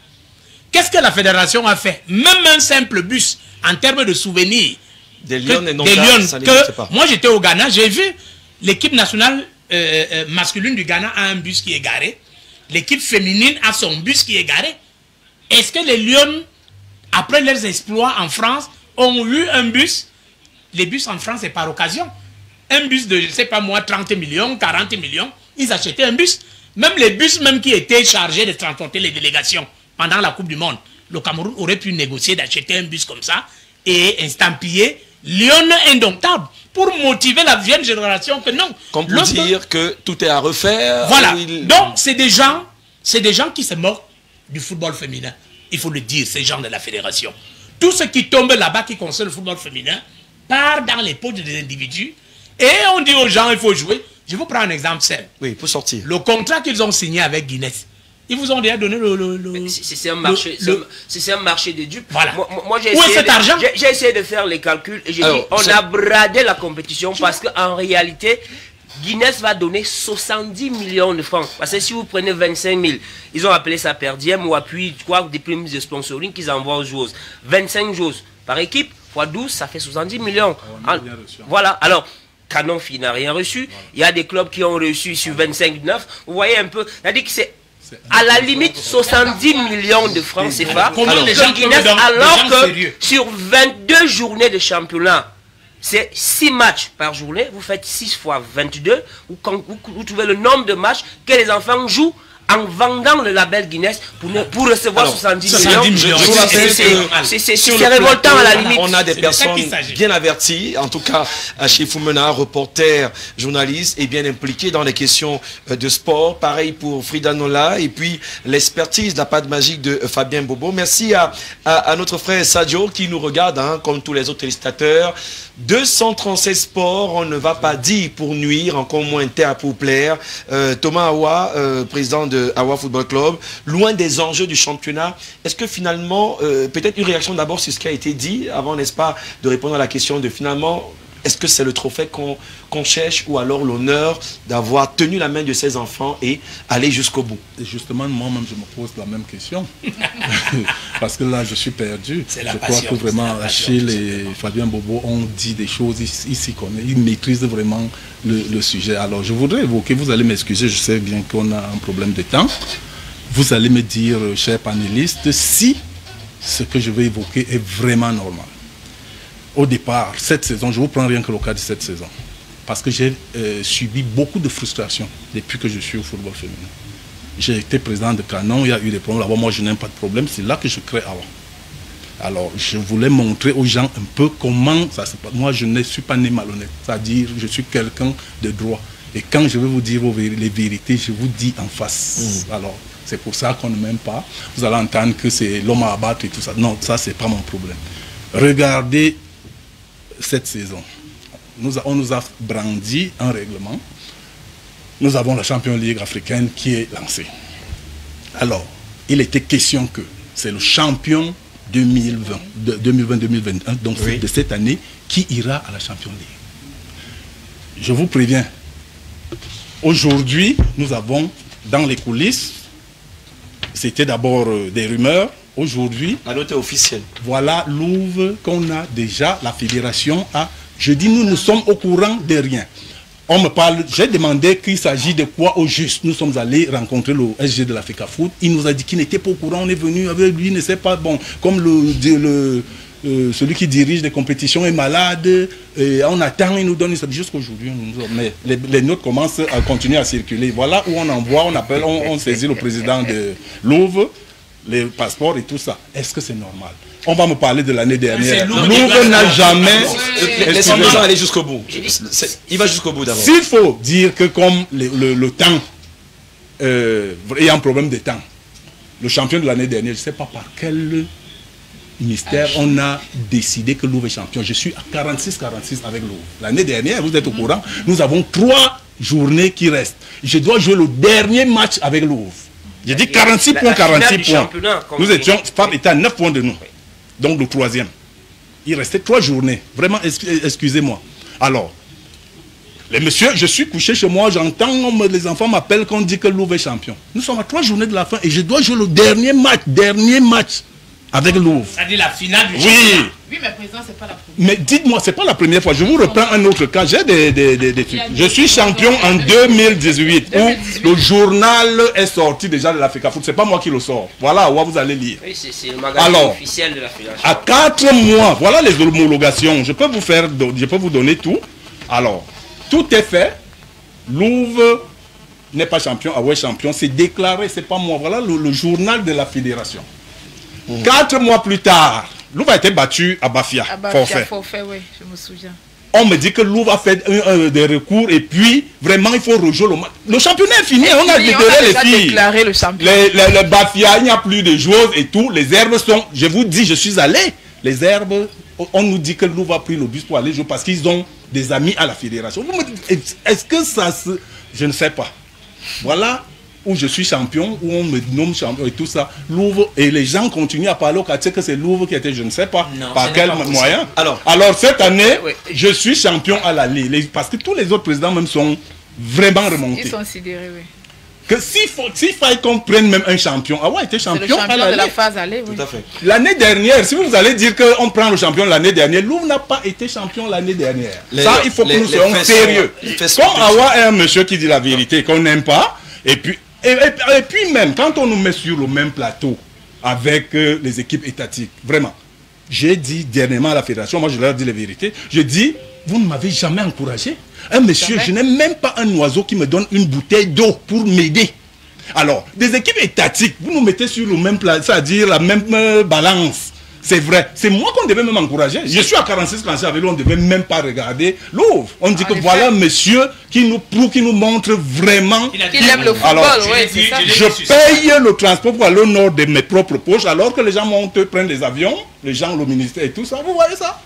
Qu'est-ce que la fédération a fait? Même un simple bus en termes de souvenirs des Lions, moi j'étais au Ghana, j'ai vu l'équipe nationale masculine du Ghana a un bus qui est garé, l'équipe féminine a son bus qui est garé. Est-ce que les Lions, après leurs exploits en France, ont eu un bus? Les bus en France, c'est par occasion. Un bus de, je ne sais pas moi, 30 millions, 40 millions, ils achetaient un bus. Même les bus même qui étaient chargés de transporter les délégations pendant la Coupe du Monde, le Cameroun aurait pu négocier d'acheter un bus comme ça et estampiller Lyon indomptable pour motiver la vieille génération que non. Comme pour dire que tout est à refaire. Voilà. Donc c'est des gens qui se moquent du football féminin. Il faut le dire, ces gens de la fédération. Tout ce qui tombe là-bas qui concerne le football féminin part dans les poches des individus et on dit aux gens il faut jouer. Je vous prends un exemple simple. Oui, pour sortir. Le contrat qu'ils ont signé avec Guinness. Ils vous ont déjà donné c'est un marché, c'est un marché de dupes. Voilà. Moi où est cet argent? J'ai essayé de faire les calculs et j'ai dit on a bradé la compétition parce qu'en réalité, Guinness va donner 70 millions de francs. Parce que si vous prenez 25 000, ils ont appelé ça per diem ou appui, des primes de sponsoring qu'ils envoient aux joueuses. 25 joueuses par équipe, x 12, ça fait 70 millions. Voilà. Alors, Canonfi n'a rien reçu. Voilà. Il y a des clubs qui ont reçu sur 25-9. Vous voyez un peu. C'est-à-dire que c'est à la limite 70 millions de francs CFA. Alors que sur 22 journées de championnat, c'est 6 matchs par journée. Vous faites 6 fois 22. Vous trouvez le nombre de matchs que les enfants jouent en vendant le label Guinness pour recevoir 70 millions. C'est révoltant à la limite. On a des personnes bien averties, en tout cas chez Foumena, reporter, journaliste, et bien impliqué dans les questions de sport. Pareil pour Frida Nola, et puis l'expertise, la patte magique de Fabien Bobo. Merci à notre frère Sadio qui nous regarde, comme tous les autres téléspectateurs. 237 sports, on ne va pas dire pour nuire, encore moins terre pour plaire. Thomas Awa, président de Awa Football Club, loin des enjeux du championnat. Est-ce que finalement, peut-être une réaction d'abord sur ce qui a été dit, avant, n'est-ce pas, de répondre à la question de finalement, est-ce que c'est le trophée qu'on cherche ou alors l'honneur d'avoir tenu la main de ses enfants et aller jusqu'au bout? Et justement, moi-même, je me pose la même question. Parce que là, je suis perdu. Je crois que vraiment, Achille et Fabien Bobo ont dit des choses, ils s'y connaissent, ils maîtrisent vraiment le sujet. Alors, je voudrais évoquer, vous allez m'excuser, je sais bien qu'on a un problème de temps. Vous allez me dire, chers panélistes, si ce que je vais évoquer est vraiment normal. Au départ, cette saison, je vous prends rien que le cas de cette saison. parce que j'ai subi beaucoup de frustration depuis que je suis au football féminin. J'ai été président de Canon, il y a eu des problèmes là-bas, moi je n'aime pas de problème, c'est là que je crée avant. Alors je voulais montrer aux gens un peu comment ça se passe. Moi je ne suis pas né malhonnête, c'est-à-dire je suis quelqu'un de droit. Et quand je vais vous dire les vérités, je vous dis en face. Alors c'est pour ça qu'on ne m'aime pas. Vous allez entendre que c'est l'homme à abattre et tout ça. Non, ça c'est pas mon problème. Regardez cette saison. On nous a brandi un règlement. Nous avons la Champions League africaine qui est lancée. Alors, il était question que c'est le champion 2020-2021, donc de cette année, qui ira à la Champions League. Je vous préviens, aujourd'hui, nous avons dans les coulisses, c'était d'abord des rumeurs, aujourd'hui, la note est officielle. Voilà l'ouvre qu'on a déjà, la fédération a. Je dis, nous sommes au courant de rien. On me parle, j'ai demandé qu'il s'agit de quoi au juste. Nous sommes allés rencontrer le SG de l'Africa Foot. Il nous a dit qu'il n'était pas au courant. On est venu avec lui, il ne sait pas. Bon, comme celui qui dirige les compétitions est malade, et on attend, il nous donne jusqu'aujourd'hui. Mais les notes commencent à continuer à circuler. Voilà où on envoie, on appelle, on saisit le président de Louvre, les passeports et tout ça. Est-ce que c'est normal? On va me parler de l'année dernière. Louvre n'a jamais... Laissez-nous aller jusqu'au bout. Il va jusqu'au bout d'abord. S'il faut dire que comme le temps, il y a un problème de temps, le champion de l'année dernière, je ne sais pas par quel ministère on a décidé que Louvre est champion. Je suis à 46-46 avec Louvre. L'année dernière, vous êtes au courant, nous avons 3 journées qui restent. Je dois jouer le dernier match avec Louvre. J'ai dit 46 points, 46 points. Nous étions, Fab était à 9 points de nous. Donc le 3e. Il restait 3 journées. Vraiment, excusez-moi. Alors, les messieurs, je suis couché chez moi, j'entends, les enfants m'appellent qu'on dit que Louvre est champion. Nous sommes à 3 journées de la fin et je dois jouer le dernier match avec Louvre. C'est-à-dire la finale du championnat. Oui, mais président, c'est pas la première. Mais dites-moi, c'est pas la première fois. Je vous reprends un autre cas. J'ai des trucs. Je suis champion en 2018 où le journal est sorti déjà de l'Africa Foot. C'est pas moi qui le sors. Voilà, où vous allez lire. Oui, c'est le magazine officiel de la fédération. À 4 mois, voilà les homologations. Je peux vous donner tout. Alors, tout est fait. Louvre n'est pas champion, Aoué champion. C'est déclaré, c'est pas moi. Voilà le journal de la fédération. 4 mois plus tard, Louvre a été battu à Bafia. Forfait, oui, je me souviens. On me dit que Louvre a fait des recours et puis vraiment il faut rejouer le match. Le championnat est fini, on a libéré les filles. Déclaré le champion. Les Bafia, il n'y a plus de joueuses et tout. Les herbes sont, je vous dis, je suis allé. Les herbes, on nous dit que Louvre a pris le bus pour aller jouer parce qu'ils ont des amis à la fédération. Vous me dites, est-ce que ça se... Je ne sais pas. Voilà où je suis champion, où on me nomme champion et tout ça. Louvre, et les gens continuent à parler au quartier que c'est Louvre qui était, je ne sais pas, non, par quel moyen. Alors cette année, je suis champion à la Ligue. Parce que tous les autres présidents même sont vraiment remontés. Ils sont sidérés, oui. Que s'il fallait qu'on prenne même un champion, ah ouais, était champion à la de la phase aller, oui. Tout à fait. L'année dernière, si vous allez dire qu'on prend le champion l'année dernière, Louvre n'a pas été champion l'année dernière. Ça, il faut que nous soyons sérieux. Comme Awa est un monsieur qui dit la vérité, qu'on n'aime pas, et puis même, quand on nous met sur le même plateau avec les équipes étatiques, vraiment, j'ai dit dernièrement à la fédération, moi je leur dis la vérité, je dis, vous ne m'avez jamais encouragé. Un monsieur, je n'ai même pas un oiseau qui me donne une bouteille d'eau pour m'aider. Alors, des équipes étatiques, vous nous mettez sur le même plateau, c'est-à-dire la même balance. C'est vrai. C'est moi qu'on devait même encourager. Je suis à 46 quand avec lui, on ne devait même pas regarder Louvre. On dit que voilà un monsieur qui nous prouve, qui nous montre vraiment qu'il aime le football. Alors, je paye le transport pour aller au nord de mes propres poches, alors que les gens montent, prennent des avions, les gens, le ministère et tout ça. Vous voyez ça?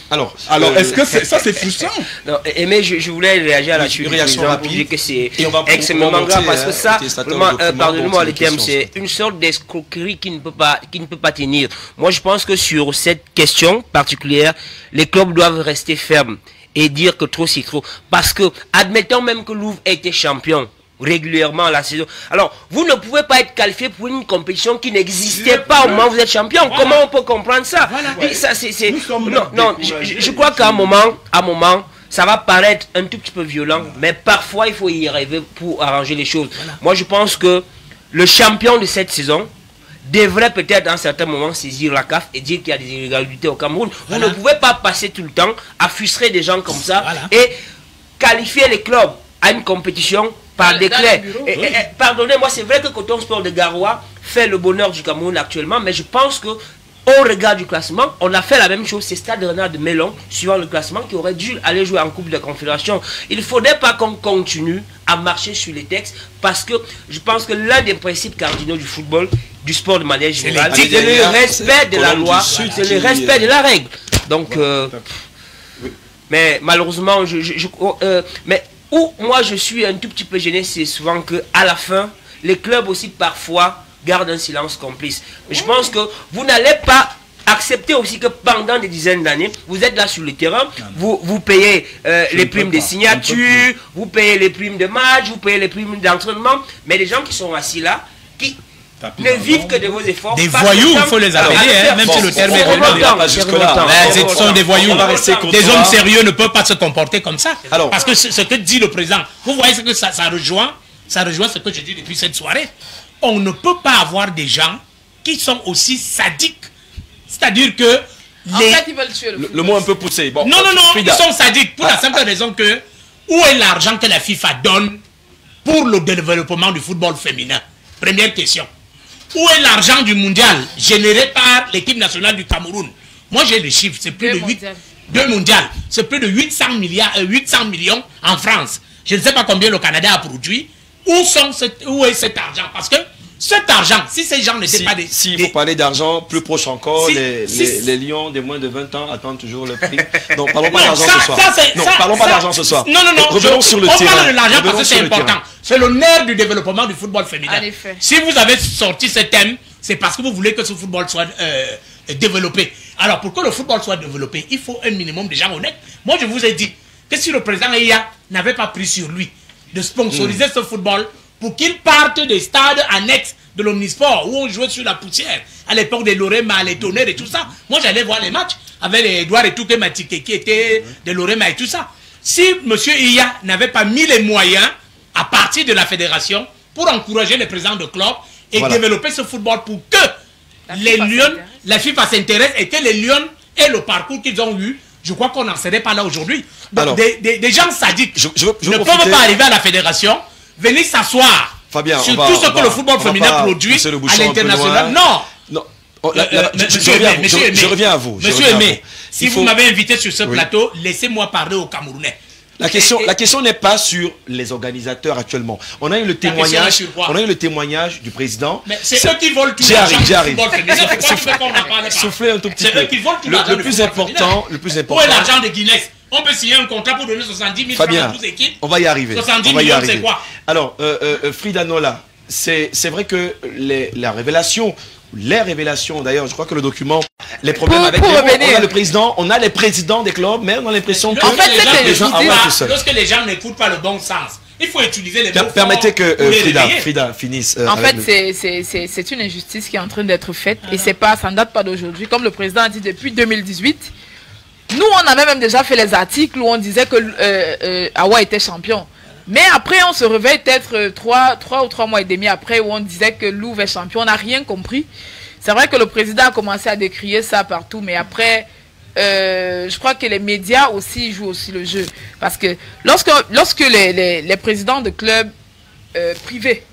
Alors est-ce que ça c'est frustrant? Non, mais je voulais réagir à la suite. Une réaction rapide. Que c'est extrêmement grave parce que ça, pardonnez-moi le terme, c'est une sorte d'escroquerie qui ne peut pas tenir. Moi, je pense que sur cette question particulière, les clubs doivent rester fermes et dire que trop c'est trop. Parce que, admettons même que Louvre ait été champion régulièrement la saison. Alors, vous ne pouvez pas être qualifié pour une compétition qui n'existait pas au moment où vous êtes champion. Voilà. Comment on peut comprendre ça? Et ça je crois qu'à un moment, ça va paraître un tout petit peu violent, mais parfois il faut y arriver pour arranger les choses. Moi, je pense que le champion de cette saison devrait peut-être à un certain moment saisir la CAF et dire qu'il y a des irrégularités au Cameroun. Vous ne pouvez pas passer tout le temps à frustrer des gens comme ça et qualifier les clubs à une compétition par décret. Pardonnez-moi, c'est vrai que Coton Sport de Garoua fait le bonheur du Cameroun actuellement, mais je pense que au regard du classement, on a fait la même chose. C'est Stade Renard de Melon, suivant le classement, qui aurait dû aller jouer en Coupe de Confédération. Il ne faudrait pas qu'on continue à marcher sur les textes, parce que je pense que l'un des principes cardinaux du football, du sport de manière générale, c'est le respect de la loi, c'est le respect de la règle. Donc, mais malheureusement, mais où moi je suis un tout petit peu gêné, c'est souvent que à la fin, les clubs aussi parfois gardent un silence complice. Mais je pense que vous n'allez pas accepter aussi que pendant des dizaines d'années, vous êtes là sur le terrain, vous payez les primes de signature, vous payez les primes de match, vous payez les primes d'entraînement, mais les gens qui sont assis là, qui ne vivent que de vos efforts. Des voyous, il faut les appeler, même si le terme est venu. Ce sont des voyous. Des hommes sérieux ne peuvent pas se comporter comme ça. Parce que ce que dit le président, vous voyez que ça rejoint ce que je dis depuis cette soirée. On ne peut pas avoir des gens qui sont aussi sadiques. C'est-à-dire que... En fait, ils veulent tuer le mot un peu poussé. Bon, non, ils sont sadiques pour la simple raison que où est l'argent que la FIFA donne pour le développement du football féminin? Première question. Où est l'argent du mondial généré par l'équipe nationale du Cameroun? Moi, j'ai les chiffres. C'est plus de 2 mondiales. C'est plus de 800 millions en France. Je ne sais pas combien le Canada a produit. Où est cet argent? Parce que cet argent, si ces gens n'étaient pas des... S'il faut parler d'argent, plus proche encore, les lions de moins de 20 ans attendent toujours le prix. Donc, parlons pas d'argent ce soir. Non, parlons pas d'argent ce soir. Non. Revenons sur le terrain. On parle de l'argent parce que c'est important. C'est le nerf du développement du football féminin. En effet. Si vous avez sorti ce thème, c'est parce que vous voulez que ce football soit développé. Alors, pour que le football soit développé, il faut un minimum de gens honnêtes. Moi, je vous ai dit que si le président Iya n'avait pas pris sur lui de sponsoriser ce football pour qu'il parte des stades annexes de l'Omnisport où on jouait sur la poussière à l'époque des Lorema, les Tonnerres et tout ça. Moi, j'allais voir les matchs avec Edouard et Touké Matike qui étaient de Lorema et tout ça. Si M. Iya n'avait pas mis les moyens à partir de la fédération pour encourager les présidents de club et développer ce football pour que la FIFA s'intéresse et que les Lions aient le parcours qu'ils ont eu, je crois qu'on n'en serait pas là aujourd'hui. Donc, des gens sadiques ne peuvent pas arriver à la fédération, venir s'asseoir sur tout ce que le football féminin produit à l'international. Non. Je reviens à vous. Monsieur Aimé, si vous m'avez invité sur ce plateau, laissez-moi parler aux Camerounais. La question n'est pas sur les organisateurs actuellement. On a eu le témoignage du président. Mais c'est eux qui volent tout l'argent du football féminin. Soufflez un tout petit peu. C'est eux qui volent tout l'argent. Le plus important. Où est l'argent de Guinness? On peut signer un contrat pour donner 70 000 francs à 12 équipes. On va y arriver. 70 millions, c'est quoi? Alors, Frida Nola, c'est vrai que les révélations d'ailleurs, je crois que le document, les problèmes avec on a les présidents des clubs, mais on a l'impression que les gens avaient tout seul. Lorsque les gens n'écoutent pas le bon sens, il faut utiliser les mots. Permettez que Frida finisse. En fait, c'est une injustice qui est en train d'être faite et ça ne date pas d'aujourd'hui. Comme le président a dit depuis 2018, nous on avait même déjà fait les articles où on disait que Awa était champion. Mais après, on se réveille peut-être 3 ou 3 mois et demi après où on disait que Louvre est champion. On n'a rien compris. C'est vrai que le président a commencé à décrier ça partout, mais après, je crois que les médias aussi jouent aussi le jeu. Parce que lorsque les présidents de clubs privés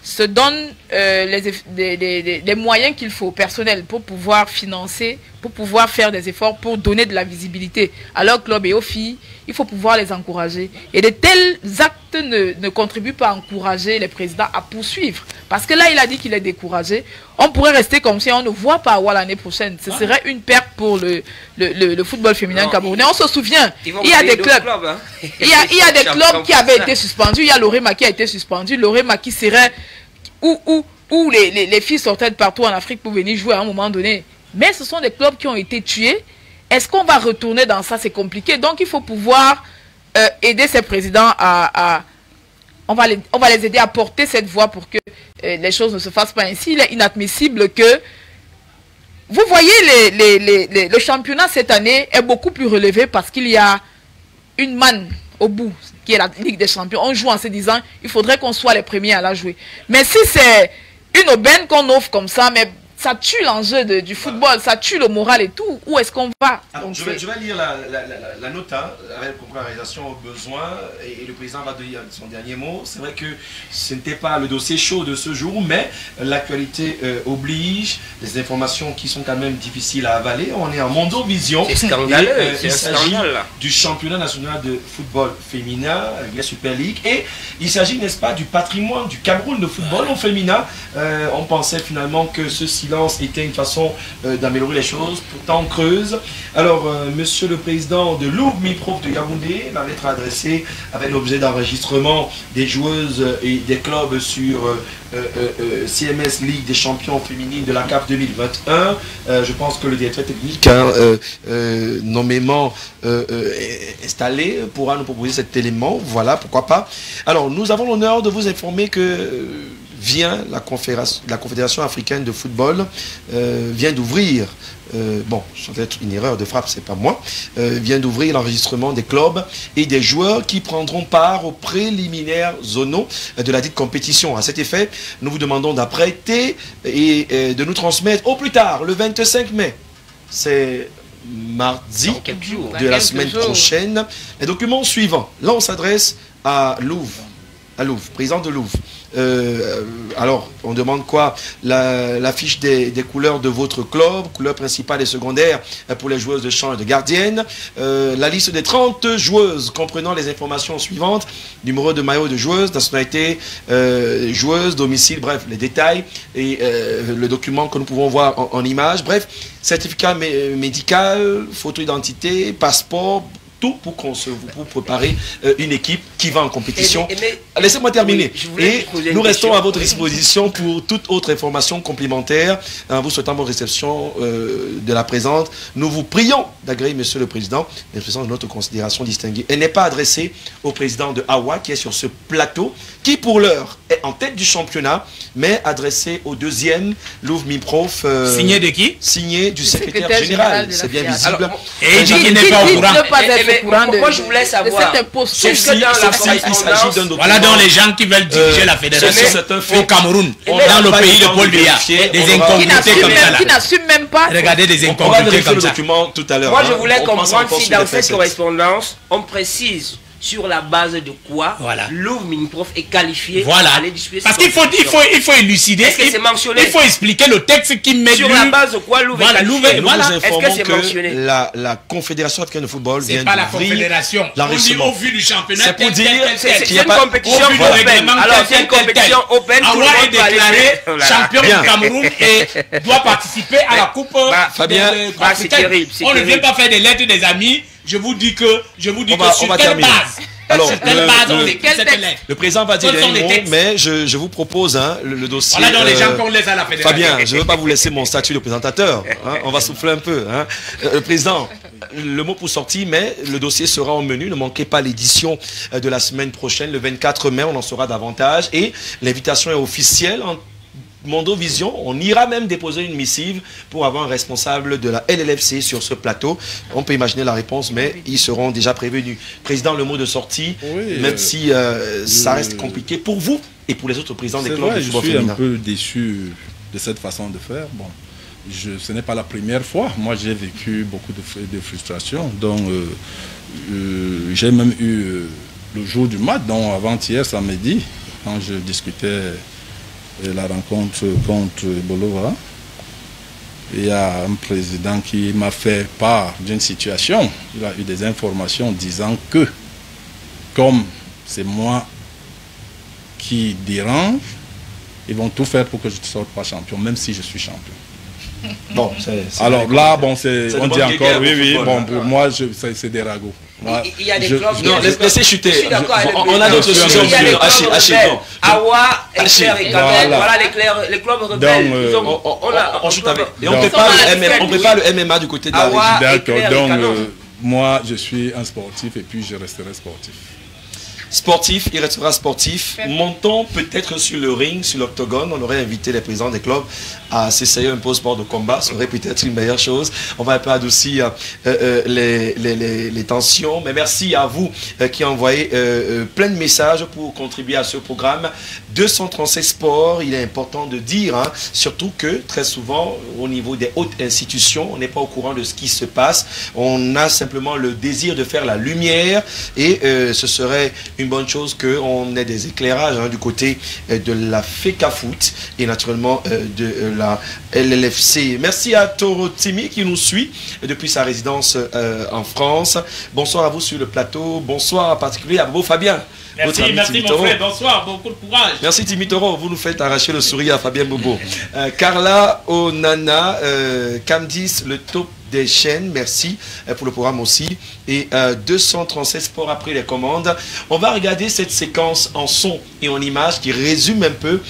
se donnent les moyens qu'il faut, personnels, pour pouvoir financer, pour pouvoir faire des efforts, pour donner de la visibilité à leurs clubs et aux filles, il faut pouvoir les encourager. Et de tels actes ne contribuent pas à encourager les présidents à poursuivre. Parce que là, il a dit qu'il est découragé. On pourrait rester comme si on ne voit pas Awa l'année prochaine. Ce serait une perte pour le football féminin camerounais. On se souvient, il y a des clubs, il y a des clubs qui avaient été suspendus. Il y a Lorema qui a été suspendu. Lorema qui serait où les filles sortaient de partout en Afrique pour venir jouer à un moment donné. Mais ce sont des clubs qui ont été tués. Est-ce qu'on va retourner dans ça? C'est compliqué. Donc il faut pouvoir aider ces présidents on va les aider à porter cette voix pour que les choses ne se fassent pas ainsi. Il est inadmissible que... Vous voyez, le championnat cette année est beaucoup plus relevé parce qu'il y a une manne au bout, qui est la Ligue des Champions. On joue en se disant, il faudrait qu'on soit les premiers à la jouer. Mais si c'est une aubaine qu'on offre comme ça, mais ça tue l'enjeu du football, ça tue le moral et tout. Où est-ce qu'on va? Alors, je vais lire la note avec la réalisation au besoin et le président va dire son dernier mot. C'est vrai que ce n'était pas le dossier chaud de ce jour, mais l'actualité oblige, les informations qui sont quand même difficiles à avaler. On est en Mondovision. C'est scandaleux, il s'agit du championnat national de football féminin, la Super League, et il s'agit, n'est-ce pas, du patrimoine du Cameroun de football au féminin. On pensait finalement que ce silence était une façon d'améliorer les choses, pourtant creuse. Alors, monsieur le président de Louvre Miprof de Yaoundé, la lettre adressée avec l'objet d'enregistrement des joueuses et des clubs sur CMS Ligue des champions féminines de la CAF 2021. Je pense que le directeur technique nommément installé pourra nous proposer cet élément. Voilà, pourquoi pas. Alors, nous avons l'honneur de vous informer que la Confédération africaine de football vient d'ouvrir, bon, ça doit être une erreur de frappe, c'est pas moi, vient d'ouvrir l'enregistrement des clubs et des joueurs qui prendront part aux préliminaires zonaux de la dite compétition. À cet effet, nous vous demandons d'apprêter et de nous transmettre au plus tard, le 25 mai. C'est mardi de la semaine prochaine. Les documents suivants. Là, on s'adresse à Louvre, président de Louvre. Alors, on demande quoi? La fiche des couleurs de votre club, couleurs principales et secondaires pour les joueuses de champ et de gardiennes. La liste des 30 joueuses comprenant les informations suivantes: numéro de maillot de joueuse, nationalité, joueuse, domicile, bref, les détails et le document que nous pouvons voir en image. Bref, certificat médical, photo d'identité, passeport, tout pour préparer une équipe qui va en compétition. Laissez-moi terminer. Oui, et nous restons à votre disposition pour toute autre information complémentaire. Vous souhaitant bonne réception de la présente. Nous vous prions d'agréer, monsieur le président, l'expression de notre considération distinguée. Elle n'est pas adressée au président de Awa qui est sur ce plateau, qui pour l'heure est en tête du championnat, mais adressée au deuxième, Louvre Miprof. Signé de qui? Signé du secrétaire général. C'est bien visible. Alors, et il dit qu'il n'est pas au courant. Moi, je voulais savoir. Voilà donc les gens qui veulent diriger la fédération au Cameroun, dans le pays de Paul Biya. Des incongruités comme ça. Qui n'assument même pas. Regardez des incongruités comme ça. Moi, je voulais comprendre si dans cette correspondance, on précise sur la base de quoi Louvre Miprof est qualifié à aller disputer. Parce qu'il faut élucider. Est-ce que c'est mentionné? Il faut expliquer le texte qui met sur la base de quoi Louvre est qualifié. Est-ce que c'est mentionné? La Confédération africaine de football vient d'ouvrir. C'est pas la Confédération. On dit au vu du championnat. C'est pour dire c'est une compétition open. Alors c'est une compétition open. Awa est déclaré champion du Cameroun et doit participer à la Coupe. Fabien, c'est terrible. On ne vient pas faire des lettres des amis. Je vous dis que sur quelle base? Alors, le président va dire des mots, mais je vous propose le dossier. Voilà dans les gens qu'on laisse à la fédération. Fabien, je ne veux pas vous laisser mon statut de présentateur. On va souffler un peu. Le président, le mot pour sortir, mais le dossier sera au menu. Ne manquez pas l'édition de la semaine prochaine, le 24 mai, on en saura davantage. Et l'invitation est officielle. Mondovision, on ira même déposer une missive pour avoir un responsable de la LLFC sur ce plateau. On peut imaginer la réponse, mais ils seront déjà prévenus. Président, le mot de sortie, même si ça reste compliqué pour vous et pour les autres présidents des clubs de football féminin. Je suis un peu déçu de cette façon de faire. Bon, ce n'est pas la première fois. Moi, j'ai vécu beaucoup de frustration. Donc, j'ai même eu le jour du match, donc avant-hier, samedi, quand je discutais la rencontre contre Bolova, il y a un président qui m'a fait part d'une situation. Il a eu des informations disant que, comme c'est moi qui dérange, ils vont tout faire pour que je ne sorte pas champion, même si je suis champion. Bon, alors là, bon, on dit encore, oui, bon, pour moi, c'est des ragots. Il y a des clubs. Non, laissez chuter. On a d'autres sujets. Il y a des clubs. Awa, Éclair et Kamel. Voilà les clubs rebelles. On chute avec. Et on prépare le MMA du côté de la régie. D'accord, donc moi, je suis un sportif et puis je resterai sportif. Sportif, il restera sportif. Montons peut-être sur le ring, sur l'octogone. On aurait invité les présidents des clubs à s'essayer un peu au sport de combat. Ça aurait peut-être une meilleure chose. On va un peu adoucir les tensions. Mais merci à vous qui envoyez plein de messages pour contribuer à ce programme. 237 Sport, il est important de dire, hein, surtout que très souvent, au niveau des hautes institutions, on n'est pas au courant de ce qui se passe. On a simplement le désir de faire la lumière et ce serait une bonne chose qu'on ait des éclairages hein, du côté de la FECAFOOT et naturellement de la LLFC. Merci à Toro Timi qui nous suit depuis sa résidence en France. Bonsoir à vous sur le plateau. Bonsoir en particulier à Bobo Fabien. Merci, merci mon frère. Bonsoir, beaucoup de courage. Merci Timi Toro, vous nous faites arracher le sourire à Fabien Bobo. Carla Onana, Camdis, le top des chaînes, merci pour le programme aussi. Et 237 Sport après les commandes. On va regarder cette séquence en son et en image qui résume un peu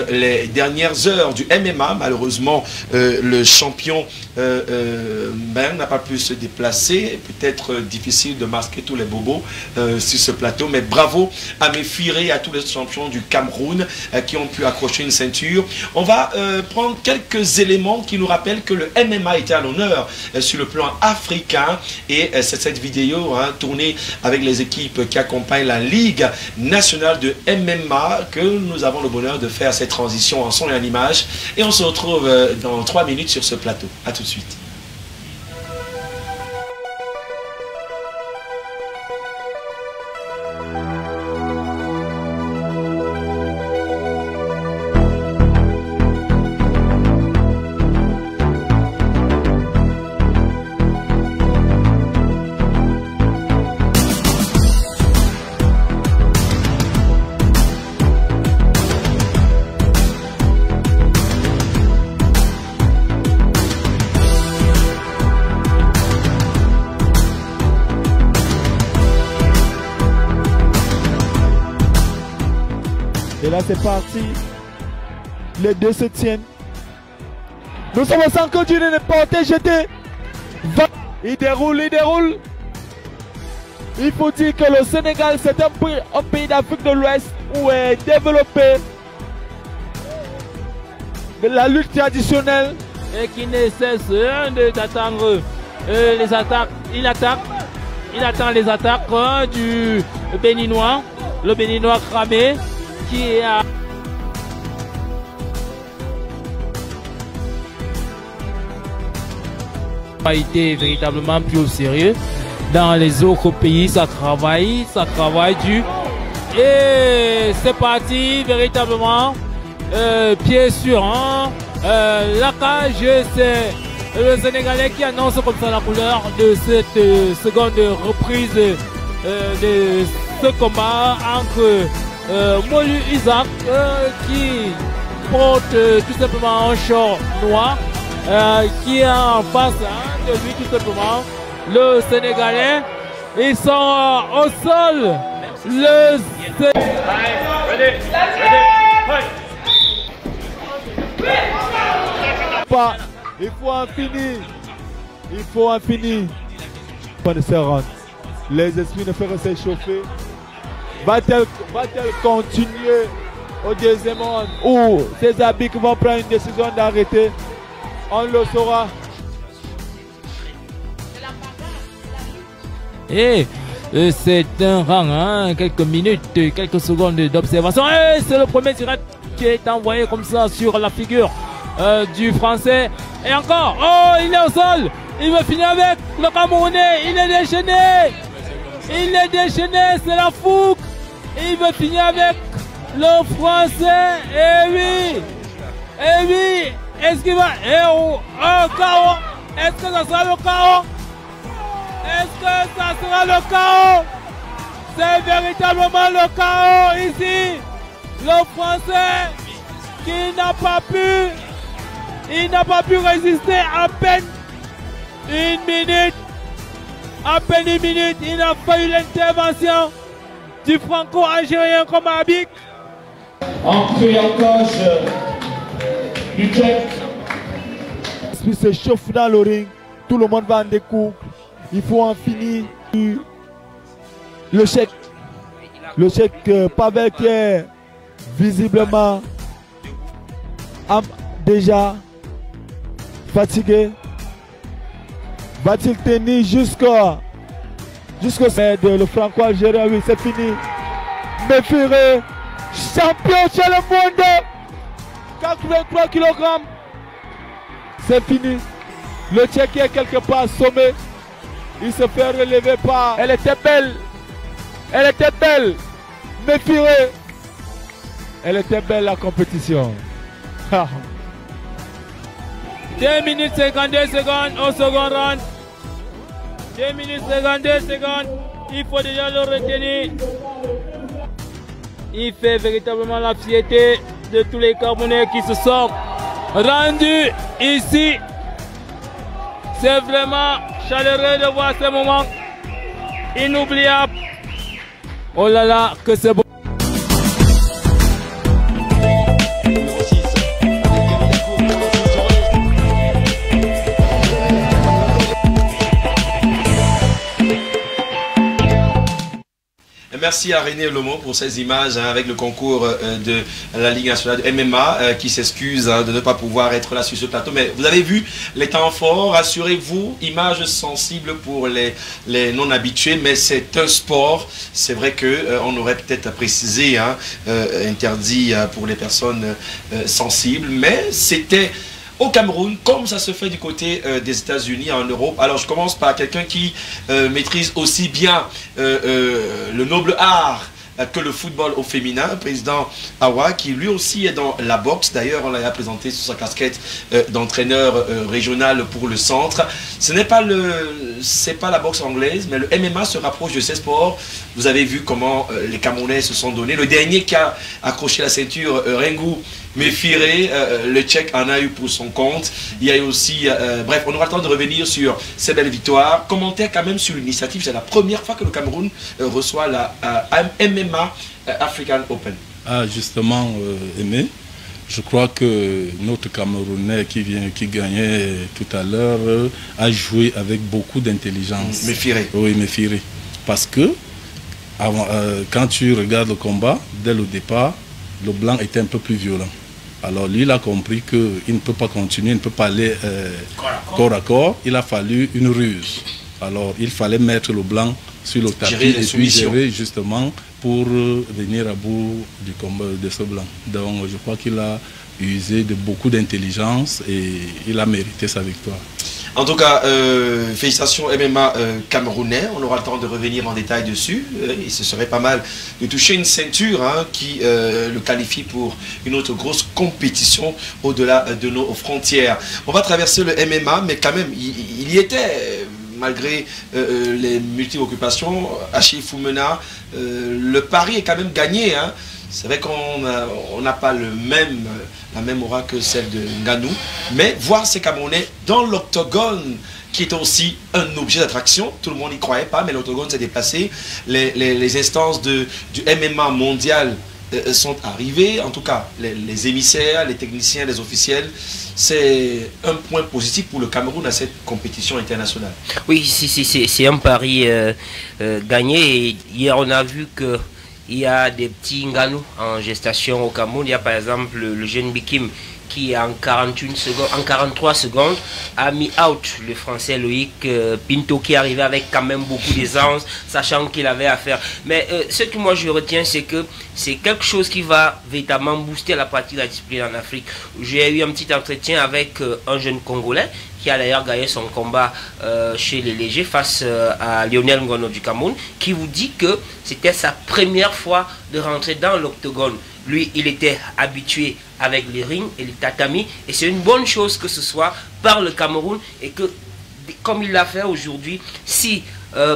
les dernières heures du MMA. Malheureusement, le champion n'a pas pu se déplacer. Peut-être difficile de masquer tous les bobos sur ce plateau. Mais bravo à mes firés, à tous les champions du Cameroun qui ont pu accrocher une ceinture. On va prendre quelques éléments qui nous rappellent que le MMA était à l'honneur sur le plan africain. Et c'est cette vidéo hein, tournée avec les équipes qui accompagnent la Ligue nationale de MMA que nous avons le bonheur de faire cette transition en son et en image. Et on se retrouve dans 3 minutes sur ce plateau. A tout de suite. Et là c'est parti. Les deux se tiennent. Nous sommes au centre du n'est pas jeté. Il déroule, il déroule. Il faut dire que le Sénégal c'est un pays d'Afrique de l'Ouest où est développé de la lutte traditionnelle. Et qui ne cesse d'attendre les attaques. Il attend les attaques du Béninois. Le Béninois cramé. Qui a été véritablement plus au sérieux. Dans les autres pays, ça travaille dur. Et c'est parti véritablement, pied sur un. La cage, c'est le Sénégalais qui annonce comme ça la couleur de cette seconde reprise de ce combat entre Molu Isaac qui porte tout simplement un short noir qui est en face de lui tout simplement le Sénégalais. Ils sont au sol. Il faut en finir. Il faut en finir. Pas de se rendre. Les esprits ne feront s'échauffer. Va-t-elle continuer au deuxième round ou ces arbitres vont prendre une décision d'arrêter? On le saura. Et c'est un rang, hein, quelques minutes, quelques secondes d'observation. Et c'est le premier direct qui est envoyé comme ça sur la figure du Français. Et encore, oh, il est au sol. Il veut finir avec le Camerounais. Il est déchaîné. Il est déchaîné, c'est la fougue. Il veut finir avec le Français. Eh oui. Eh oui. Est-ce qu'il va... Eh oh, KO. Est-ce que ça sera le KO? Est-ce que ça sera le KO? C'est véritablement le KO ici. Le Français qui n'a pas pu... Il n'a pas pu résister à peine une minute. À peine une minute, il n'a pas eu l'intervention du franco-algérien comme arbitre. Entrée en cage du Tchèque. L'esprit se chauffe dans le ring. Tout le monde va en découvrir. Il faut en finir. Le chèque. Le Tchèque Pavel qui est visiblement déjà fatigué. Va-t-il tenir jusqu'au le franco-algérien? Oui, c'est fini. Méfiré, champion chez le monde, 83 kg. C'est fini. Le Tchèque est quelque part sommet. Il se fait relever par... Elle était belle. Elle était belle. Méfiré. Elle était belle la compétition. 2 minutes 52 secondes au second round. 2 minutes 52 secondes. Il faut déjà le retenir. Il fait véritablement la fierté de tous les Camerounais qui se sont rendus ici. C'est vraiment chaleureux de voir ce moment inoubliable. Oh là là, que c'est beau. Merci à René Lomo pour ces images avec le concours de la Ligue nationale de MMA qui s'excuse de ne pas pouvoir être là sur ce plateau. Mais vous avez vu les temps forts, rassurez-vous, images sensibles pour les non-habitués, mais c'est un sport. C'est vrai qu'on aurait peut-être précisé, interdit pour les personnes sensibles, mais c'était... Au Cameroun, comme ça se fait du côté des États-Unis, en Europe. Alors je commence par quelqu'un qui maîtrise aussi bien le noble art que le football au féminin, le président Awa, qui lui aussi est dans la boxe. D'ailleurs, on l'a présenté sous sa casquette d'entraîneur régional pour le centre. Ce n'est pas la boxe anglaise, mais le MMA se rapproche de ces sports. Vous avez vu comment les Camerounais se sont donnés. Le dernier qui a accroché la ceinture, Rengou Méfiré, le Tchèque en a eu pour son compte. Il y a eu aussi, bref, on aura le temps de revenir sur ces belles victoires. Commentaire quand même sur l'initiative. C'est la première fois que le Cameroun reçoit la MMA African Open. Ah, justement, Aimé, je crois que notre Camerounais qui gagnait tout à l'heure a joué avec beaucoup d'intelligence. Méfiré. Oui, Méfiré. Parce que quand tu regardes le combat, dès le départ, le blanc était un peu plus violent. Alors lui, il a compris qu'il ne peut pas continuer, il ne peut pas aller corps à corps. Il a fallu une ruse. Alors il fallait mettre le blanc sur le tapis et puis gérer justement pour venir à bout du combat de ce blanc. Donc je crois qu'il a usé de beaucoup d'intelligence et il a mérité sa victoire. En tout cas, félicitations MMA camerounais. On aura le temps de revenir en détail dessus. Et ce serait pas mal de toucher une ceinture qui le qualifie pour une autre grosse compétition au-delà de nos frontières. On va traverser le MMA, mais quand même, il y était, malgré les multiples occupations. Achille Foumena, le pari est quand même gagné. C'est vrai qu'on n'a pas la même aura que celle de Ngannou, mais voir ces Camerounais dans l'octogone, qui est aussi un objet d'attraction, tout le monde n'y croyait pas, mais l'octogone s'est déplacé, les instances du MMA mondial sont arrivées, en tout cas les émissaires, les techniciens, les officiels, c'est un point positif pour le Cameroun à cette compétition internationale. Oui, c'est un pari gagné, et hier on a vu que il y a des petits Ngannou en gestation au Cameroun. Il y a par exemple le jeune Bikim qui en 43 secondes a mis out le français Loïc Pinto, qui arrivait avec quand même beaucoup d'aisance, sachant qu'il avait à faire. Mais ce que moi je retiens, c'est que c'est quelque chose qui va véritablement booster la pratique de la discipline en Afrique. J'ai eu un petit entretien avec un jeune Congolais qui a d'ailleurs gagné son combat chez les légers face à Lionel Ngono du Cameroun, qui vous dit que c'était sa première fois de rentrer dans l'octogone. Lui, il était habitué avec les rings et les tatamis, et c'est une bonne chose que ce soit par le Cameroun, et que, comme il l'a fait aujourd'hui, si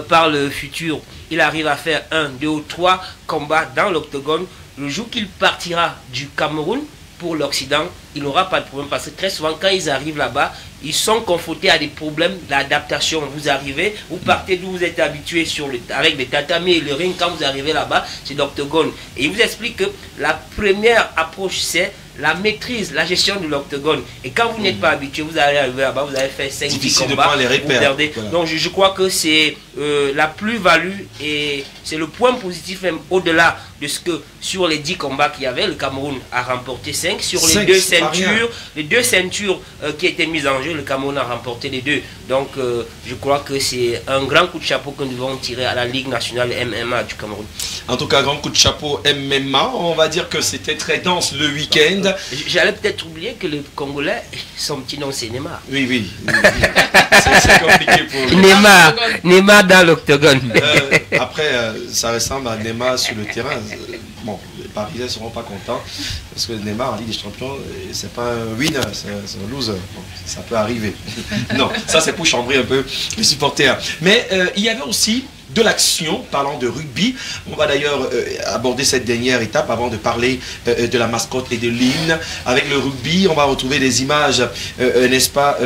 par le futur, il arrive à faire 1, 2 ou 3 combats dans l'octogone, le jour qu'il partira du Cameroun pour l'Occident, il n'aura pas de problème, parce que très souvent, quand ils arrivent là-bas, ils sont confrontés à des problèmes d'adaptation. Vous arrivez, vous partez d'où vous êtes habitué avec les tatamis et le ring. Quand vous arrivez là-bas, c'est l'octogone. Et il vous explique que la première approche, c'est la maîtrise, la gestion de l'octogone. Et quand vous n'êtes pas habitué, vous allez arriver là-bas, vous allez faire 5-10 combats, les repères. vous perdez. Voilà. Donc je crois que c'est la plus-value et c'est le point positif même au-delà de ce que sur les 10 combats qu'il y avait, le Cameroun a remporté 5. Sur les deux ceintures qui étaient mises en jeu, le Cameroun a remporté les 2. Donc je crois que c'est un grand coup de chapeau que nous devons tirer à la Ligue nationale MMA du Cameroun. En tout cas, grand coup de chapeau MMA. On va dire que c'était très dense le week-end. J'allais peut-être oublier que le Congolais, son petit nom c'est Neymar. Oui. C'est compliqué pour lui. Neymar dans l'octogone. Après, ça ressemble à Neymar sur le terrain. Bon, les Parisiens ne seront pas contents parce que Neymar en Ligue des Champions, c'est pas un winner, c'est un loser. Bon, ça peut arriver. Non, ça c'est pour chambrer un peu les supporters. Mais il y avait aussi de l'action, parlant de rugby. On va d'ailleurs aborder cette dernière étape avant de parler de la mascotte et de l'hymne. Avec le rugby, on va retrouver des images, n'est-ce pas,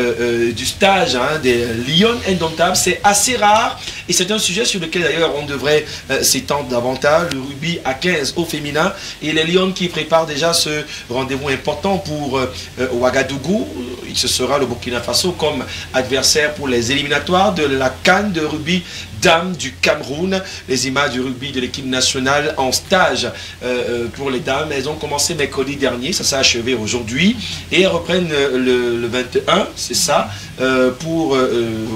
du stage des Lions Indomptables. C'est assez rare et c'est un sujet sur lequel d'ailleurs on devrait s'étendre davantage. Le rugby à 15 au féminin et les Lions qui préparent déjà ce rendez-vous important pour Ouagadougou. Ce sera le Burkina Faso comme adversaire pour les éliminatoires de la CAN de rugby dames du Cameroun. Les images du rugby de l'équipe nationale en stage pour les dames. Elles ont commencé mercredi dernier, ça s'est achevé aujourd'hui et elles reprennent le 21, c'est ça, pour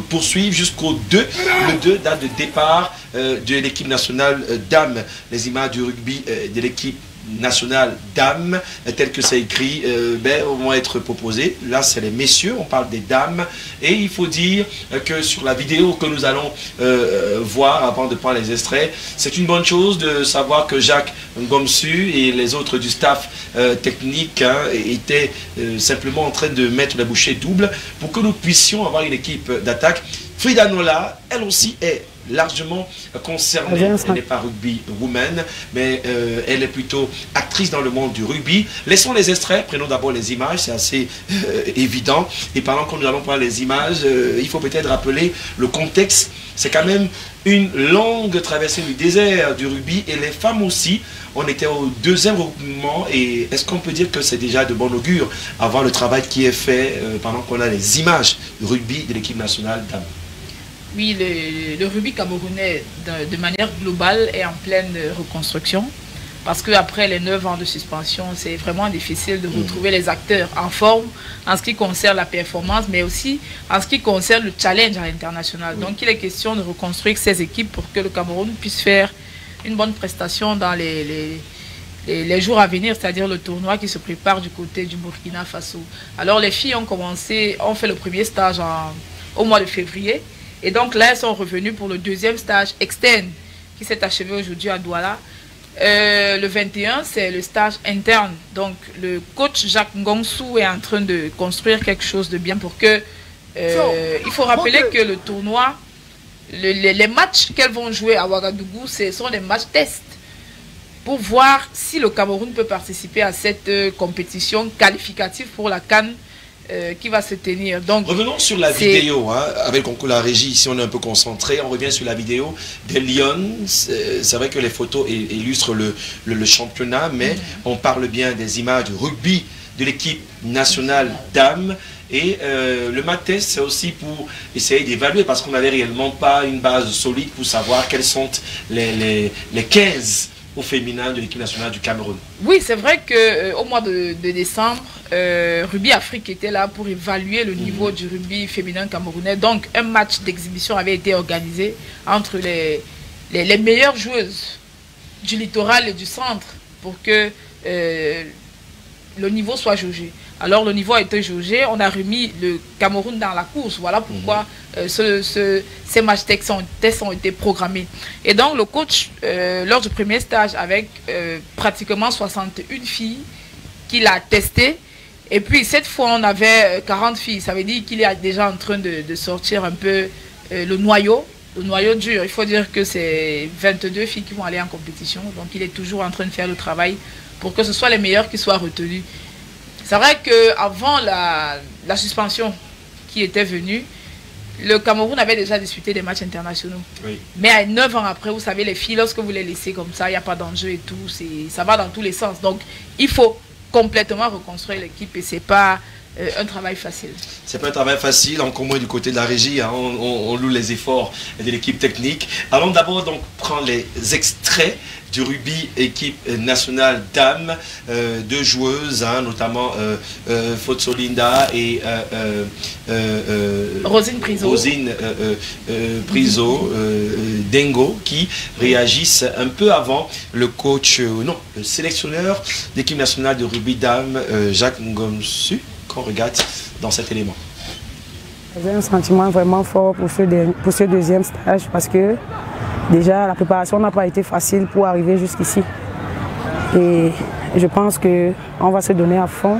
poursuivre jusqu'au 2. Le 2, date de départ de l'équipe nationale dames. Les images du rugby de l'équipe nationale dames, tel que c'est écrit, vont être proposés. Là, c'est les messieurs, on parle des dames. Et il faut dire que sur la vidéo que nous allons voir avant de prendre les extraits, c'est une bonne chose de savoir que Jacques Ngomsu et les autres du staff technique étaient simplement en train de mettre la bouchée double pour que nous puissions avoir une équipe d'attaque. Frida Nola, elle aussi est largement concernée. Elle n'est pas rugby woman, mais elle est plutôt actrice dans le monde du rugby. Laissons les extraits, prenons d'abord les images, c'est assez évident. Et pendant que nous allons prendre les images, il faut peut-être rappeler le contexte. C'est quand même une longue traversée du désert du rugby et les femmes aussi. On était au 2e regroupement et est-ce qu'on peut dire que c'est déjà de bon augure avant le travail qui est fait pendant qu'on a les images du rugby de l'équipe nationale dames? Oui, le rugby camerounais, de manière globale, est en pleine reconstruction. Parce qu'après les 9 ans de suspension, c'est vraiment difficile de retrouver les acteurs en forme en ce qui concerne la performance, mais aussi en ce qui concerne le challenge à l'international. Donc il est question de reconstruire ces équipes pour que le Cameroun puisse faire une bonne prestation dans les jours à venir, c'est-à-dire le tournoi qui se prépare du côté du Burkina Faso. Alors les filles ont fait le premier stage au mois de février. Et donc là, elles sont revenues pour le 2e stage externe qui s'est achevé aujourd'hui à Douala. Le 21, c'est le stage interne. Donc le coach Jacques Ngomsu est en train de construire quelque chose de bien pour que... il faut rappeler que le tournoi, les matchs qu'elles vont jouer à Ouagadougou, ce sont des matchs tests pour voir si le Cameroun peut participer à cette compétition qualificative pour la CAN qui va se tenir. Donc, revenons sur la vidéo, avec la régie, ici on est un peu concentré, on revient sur la vidéo des Lions. C'est vrai que les photos illustrent le championnat, mais on parle bien des images du rugby de l'équipe nationale dames. Et le MAC test, c'est aussi pour essayer d'évaluer, parce qu'on n'avait réellement pas une base solide pour savoir quels sont les 15 au féminin de l'équipe nationale du Cameroun. Oui, c'est vrai qu'au mois de décembre, Rugby Afrique était là pour évaluer le niveau du rugby féminin camerounais. Donc, un match d'exhibition avait été organisé entre les meilleures joueuses du littoral et du centre pour que le niveau soit jaugé. Alors, le niveau a été jaugé, on a remis le Cameroun dans la course. Voilà pourquoi ces matchs tests ont été programmés. Et donc, le coach, lors du premier stage, avec pratiquement 61 filles qu'il a testées, et puis cette fois, on avait 40 filles. Ça veut dire qu'il est déjà en train de sortir un peu le noyau dur. Il faut dire que c'est 22 filles qui vont aller en compétition. Donc, il est toujours en train de faire le travail pour que ce soit les meilleures qui soient retenues. C'est vrai qu'avant la suspension qui était venue, le Cameroun avait déjà disputé des matchs internationaux. Oui. Mais 9 ans après, vous savez, les filles, lorsque vous les laissez comme ça, il n'y a pas d'enjeu et tout, ça va dans tous les sens. Donc, il faut complètement reconstruire l'équipe et ce n'est pas un travail facile. C'est pas un travail facile, encore moins du côté de la régie, hein. On loue les efforts de l'équipe technique. Allons d'abord donc prendre les extraits du rugby équipe nationale dames, deux joueuses, hein, notamment Fotsolinda et Rosine Priso, Dengo, qui réagissent un peu avant le coach, le sélectionneur d'équipe nationale de rugby dames, Jacques Ngomsu, qu'on regarde dans cet élément. J'ai un sentiment vraiment fort pour ce deuxième stage parce que déjà la préparation n'a pas été facile pour arriver jusqu'ici. Et je pense qu'on va se donner à fond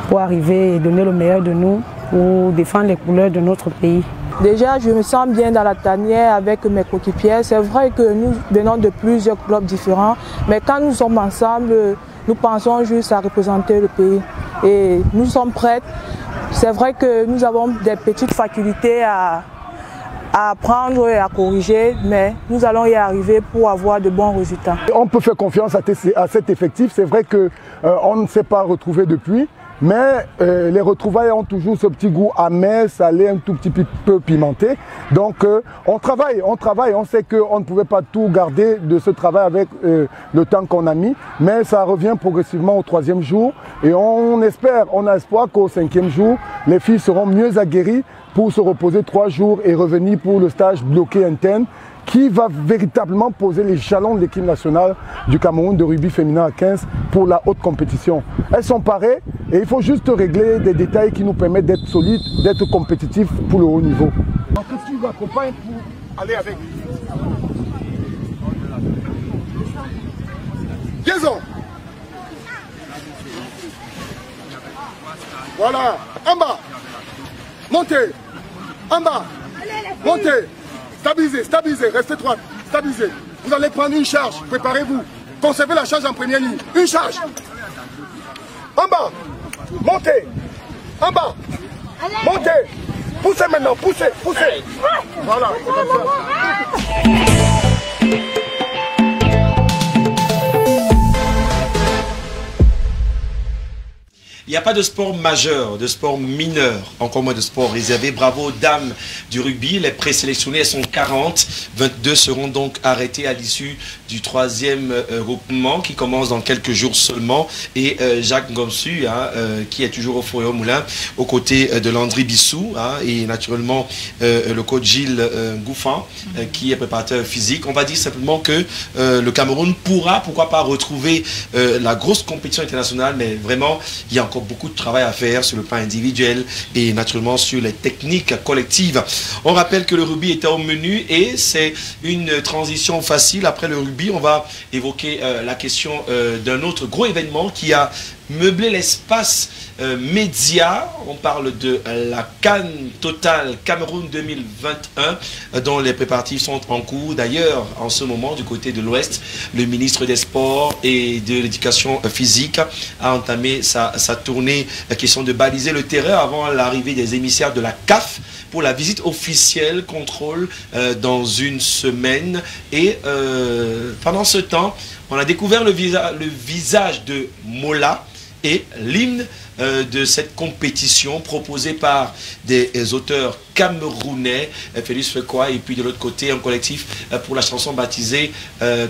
pour arriver et donner le meilleur de nous pour défendre les couleurs de notre pays. Déjà, je me sens bien dans la tanière avec mes coéquipiers. C'est vrai que nous venons de plusieurs clubs différents, mais quand nous sommes ensemble, nous pensons juste à représenter le pays. Et nous sommes prêts. C'est vrai que nous avons des petites facultés à apprendre et à corriger, mais nous allons y arriver pour avoir de bons résultats. On peut faire confiance à cet effectif. C'est vrai qu'on ne s'est pas retrouvé depuis, mais les retrouvailles ont toujours ce petit goût amer, salé, un tout petit peu pimenté. Donc on travaille, on sait qu'on ne pouvait pas tout garder de ce travail avec le temps qu'on a mis, mais ça revient progressivement au 3e jour et on a espoir qu'au 5e jour, les filles seront mieux aguerries pour se reposer 3 jours et revenir pour le stage bloqué interne qui va véritablement poser les jalons de l'équipe nationale du Cameroun de rugby féminin à 15 pour la haute compétition. Elles sont parées et il faut juste régler des détails qui nous permettent d'être solides, d'être compétitifs pour le haut niveau. Qu'est-ce que tu m'accompagnes pour aller avec? Liaison. Voilà, en bas. Montez. En bas. Montez. Stabilisez, stabilisez, restez droite. Stabilisez. Vous allez prendre une charge. Préparez-vous. Conservez la charge en première ligne. Une charge. En bas. Montez. En bas. Montez. Poussez maintenant. Poussez. Poussez. Voilà. Il n'y a pas de sport majeur, de sport mineur, encore moins de sport réservé. Bravo aux dames du rugby. Les présélectionnées, elles sont 40. 22 seront donc arrêtées à l'issue du 3e regroupement qui commence dans quelques jours seulement. Et Jacques Ngomsu, hein, qui est toujours au four et au moulin, aux côtés de Landry Bissou, hein, et naturellement le coach Gilles Gouffin, qui est préparateur physique. On va dire simplement que le Cameroun pourra, pourquoi pas, retrouver la grosse compétition internationale, mais vraiment, il y a encore beaucoup de travail à faire sur le plan individuel et naturellement sur les techniques collectives. On rappelle que le rugby était au menu et c'est une transition facile. Après le rugby, on va évoquer la question d'un autre gros événement qui a meublé l'espace média. On parle de la CAN Total Cameroun 2021 dont les préparatifs sont en cours. D'ailleurs, en ce moment, du côté de l'Ouest, le ministre des Sports et de l'Éducation physique a entamé sa tournée, la question de baliser le terrain avant l'arrivée des émissaires de la CAF pour la visite officielle, contrôle dans une semaine. Et pendant ce temps, on a découvert le visage de Mola et l'hymne de cette compétition proposée par des auteurs camerounais, Félix Fekwa, et puis de l'autre côté un collectif pour la chanson baptisée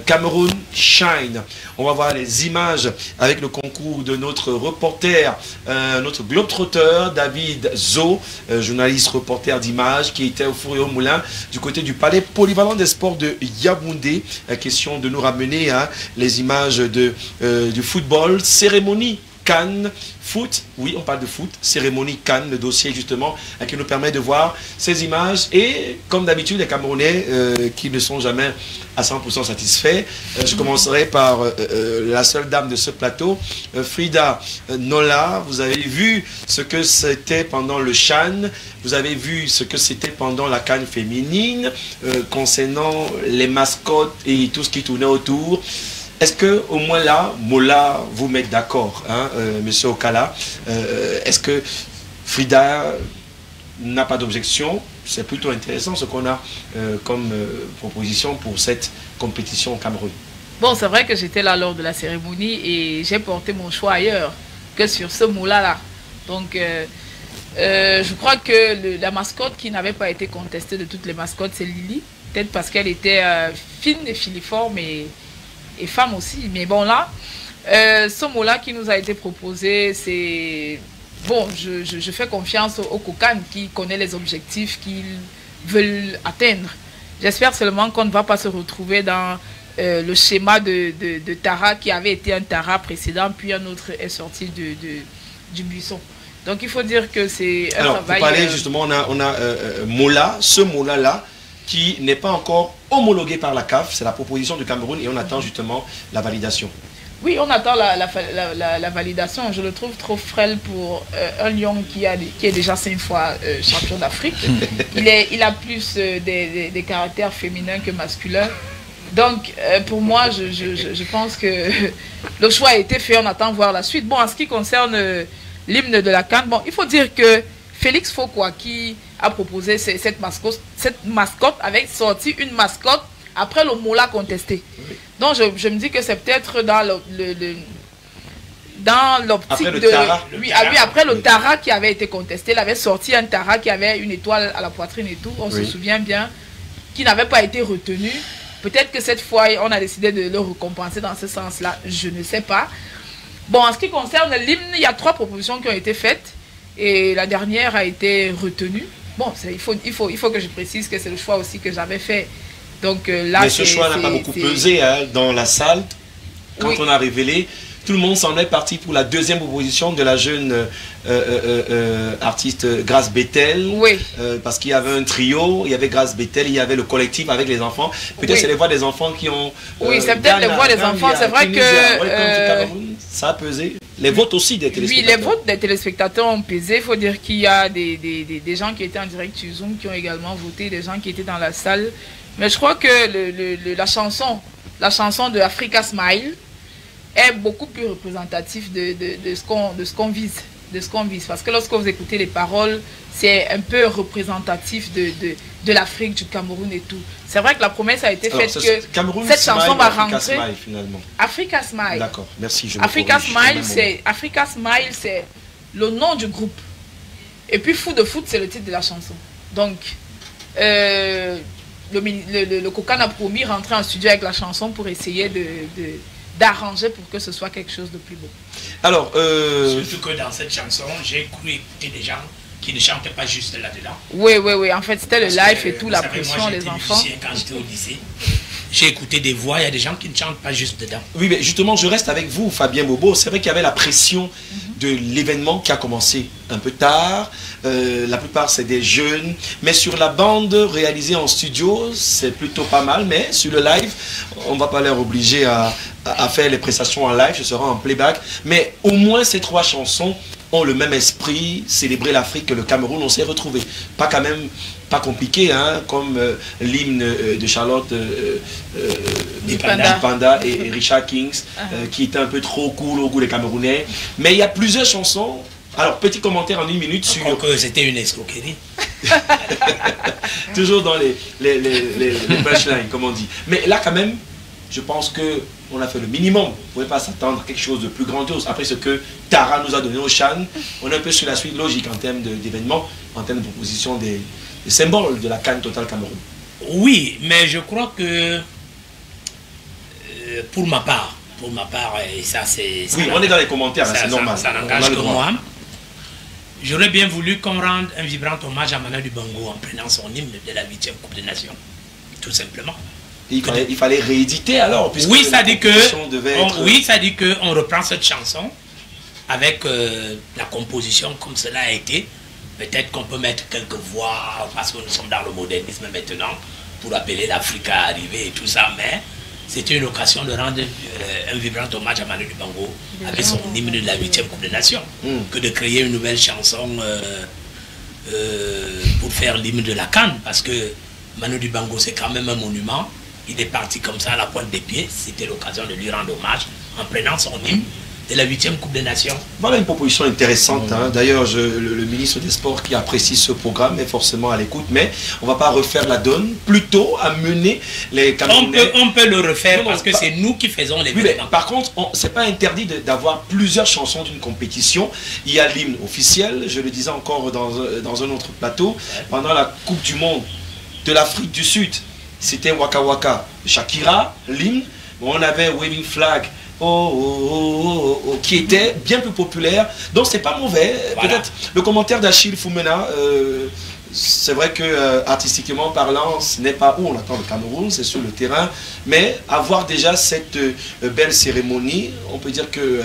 Cameroun Shine. On va voir les images avec le concours de notre reporter, notre globetrotter David Zo, journaliste reporter d'images qui était au four et au moulin du côté du palais polyvalent des sports de Yaoundé. Question de nous ramener à les images du football, cérémonie Cannes, foot, oui on parle de foot, cérémonie Cannes, le dossier justement qui nous permet de voir ces images et comme d'habitude les Camerounais qui ne sont jamais à 100% satisfaits. Je commencerai par la seule dame de ce plateau, Frida Nola. Vous avez vu ce que c'était pendant le Chan, vous avez vu ce que c'était pendant la Cannes féminine, concernant les mascottes et tout ce qui tournait autour. Est-ce que au moins là, Mola, vous mettez d'accord, hein, monsieur Okala? Est-ce que Frida n'a pas d'objection? C'est plutôt intéressant ce qu'on a comme proposition pour cette compétition au Cameroun. Bon, c'est vrai que j'étais là lors de la cérémonie et j'ai porté mon choix ailleurs que sur ce Mola-là. Donc, je crois que la mascotte qui n'avait pas été contestée de toutes les mascottes, c'est Lily. Peut-être parce qu'elle était fine et filiforme et femme aussi. Mais bon, là, ce mot-là qui nous a été proposé, c'est... Bon, je fais confiance au Kokan qui connaît les objectifs qu'ils veulent atteindre. J'espère seulement qu'on ne va pas se retrouver dans le schéma de Tara qui avait été un Tara précédent, puis un autre est sorti du buisson. Donc il faut dire que c'est un travail... Pour parler justement, on a Mola, ce Mola-là, qui n'est pas encore homologué par la CAF, c'est la proposition du Cameroun et on attend justement la validation. Oui, on attend la validation. Je le trouve trop frêle pour un lion qui est déjà 5 fois champion d'Afrique. Il a plus des caractères féminins que masculins. Donc, pour moi, je pense que le choix a été fait. On attend voir la suite. Bon, en ce qui concerne l'hymne de la CAN, bon, il faut dire que Félix Fokwa, qui a proposé cette mascotte, avait sorti une mascotte après le Mola contesté. Oui. Donc je me dis que c'est peut-être dans l'optique de... Tara. Oui, après le Tara qui avait été contesté, il avait sorti un Tara qui avait une étoile à la poitrine et tout, on se souvient bien, qui n'avait pas été retenu. Peut-être que cette fois, on a décidé de le récompenser dans ce sens-là, je ne sais pas. Bon, en ce qui concerne l'hymne, il y a 3 propositions qui ont été faites et la dernière a été retenue. Bon, il faut que je précise que c'est le choix aussi que j'avais fait. Donc, là, mais ce choix n'a pas beaucoup pesé hein, dans la salle. Quand on a révélé, tout le monde semblait parti pour la deuxième proposition de la jeune artiste Grace Bethel. Oui. Parce qu'il y avait un trio, il y avait Grace Bethel, il y avait le collectif avec les enfants. Peut-être c'est les voix des enfants qui ont... oui, c'est peut-être les voix des enfants. C'est vrai que... ça a pesé. Les votes aussi des téléspectateurs. Oui, les votes des téléspectateurs ont pesé. Il faut dire qu'il y a des gens qui étaient en direct sur Zoom qui ont également voté, des gens qui étaient dans la salle. Mais je crois que la chanson de Africa Smile est beaucoup plus représentative de ce qu'on vise. Parce que lorsque vous écoutez les paroles, c'est un peu représentatif de l'Afrique, du Cameroun et tout. C'est vrai que la promesse a été faite que cette chanson va rentrer. Africa Smile. D'accord, merci. Africa Smile, c'est le nom du groupe. Et puis Fou de Foot, c'est le titre de la chanson. Donc, le Kokan a promis rentrer en studio avec la chanson pour essayer d'arranger pour que ce soit quelque chose de plus beau. Alors, surtout que dans cette chanson, j'ai cru écouter des gens qui ne chantaient pas juste là-dedans. Oui. En fait, c'était le live et tout, la pression, les enfants. Quand j'étais au lycée, j'ai écouté des voix, il y a des gens qui ne chantent pas juste dedans. Oui, mais justement, je reste avec vous, Fabien Bobo. C'est vrai qu'il y avait la pression de l'événement qui a commencé un peu tard. La plupart, c'est des jeunes. Mais sur la bande réalisée en studio, c'est plutôt pas mal. Mais sur le live, on ne va pas leur obliger à faire les prestations en live. Ce sera en playback. Mais au moins, ces 3 chansons ont le même esprit. Célébrer l'Afrique, le Cameroun, on s'est retrouvé. Pas quand même... pas compliqué, hein, comme l'hymne de Charlotte Panda et Richard Kings, qui était un peu trop cool au goût des Camerounais. Mais il y a plusieurs chansons. Alors, petit commentaire en 1 minute sur... que c'était une escroquerie. Toujours dans les punchlines, comme on dit. Mais là, quand même, je pense qu'on a fait le minimum. Vous ne pouvez pas s'attendre à quelque chose de plus grandiose. Après ce que Tara nous a donné au Chan, on est un peu sur la suite logique en termes d'événements, en termes de proposition des symboles de la CAN Total Cameroun. Oui, mais je crois que pour ma part, et ça c'est... Oui, on est dans les commentaires, c'est normal. Ça n'engage que moi. J'aurais bien voulu qu'on rende un vibrant hommage à Manu Dibango en prenant son hymne de la 8e Coupe des Nations. Tout simplement. Il fallait rééditer alors, puisque oui, ça dit que on reprend cette chanson avec la composition comme cela a été. Peut-être qu'on peut mettre quelques voix, parce que nous sommes dans le modernisme maintenant, pour appeler l'Afrique à arriver et tout ça, mais c'était une occasion de rendre un vibrant hommage à Manu Dibango avec son hymne de la 8e Coupe des Nations, que de créer une nouvelle chanson pour faire l'hymne de la CAN, parce que Manu Dibango c'est quand même un monument, il est parti comme ça à la pointe des pieds, c'était l'occasion de lui rendre hommage en prenant son hymne de la 8e Coupe des Nations. Voilà une proposition intéressante. Hein. D'ailleurs, le ministre des Sports qui apprécie ce programme est forcément à l'écoute, mais on ne va pas refaire la donne, plutôt amener les Camerounais. On peut le refaire parce que c'est nous qui faisons les événements. Par contre, ce n'est pas interdit d'avoir plusieurs chansons d'une compétition. Il y a l'hymne officiel, je le disais encore dans un autre plateau, pendant la Coupe du Monde de l'Afrique du Sud, c'était Waka Waka Shakira, l'hymne. On avait Waving Flag, qui était bien plus populaire. Donc c'est pas mauvais. Voilà. Peut-être le commentaire d'Achille Foumena, c'est vrai que artistiquement parlant, ce n'est pas où on attend le Cameroun, c'est sur le terrain. Mais avoir déjà cette belle cérémonie, on peut dire que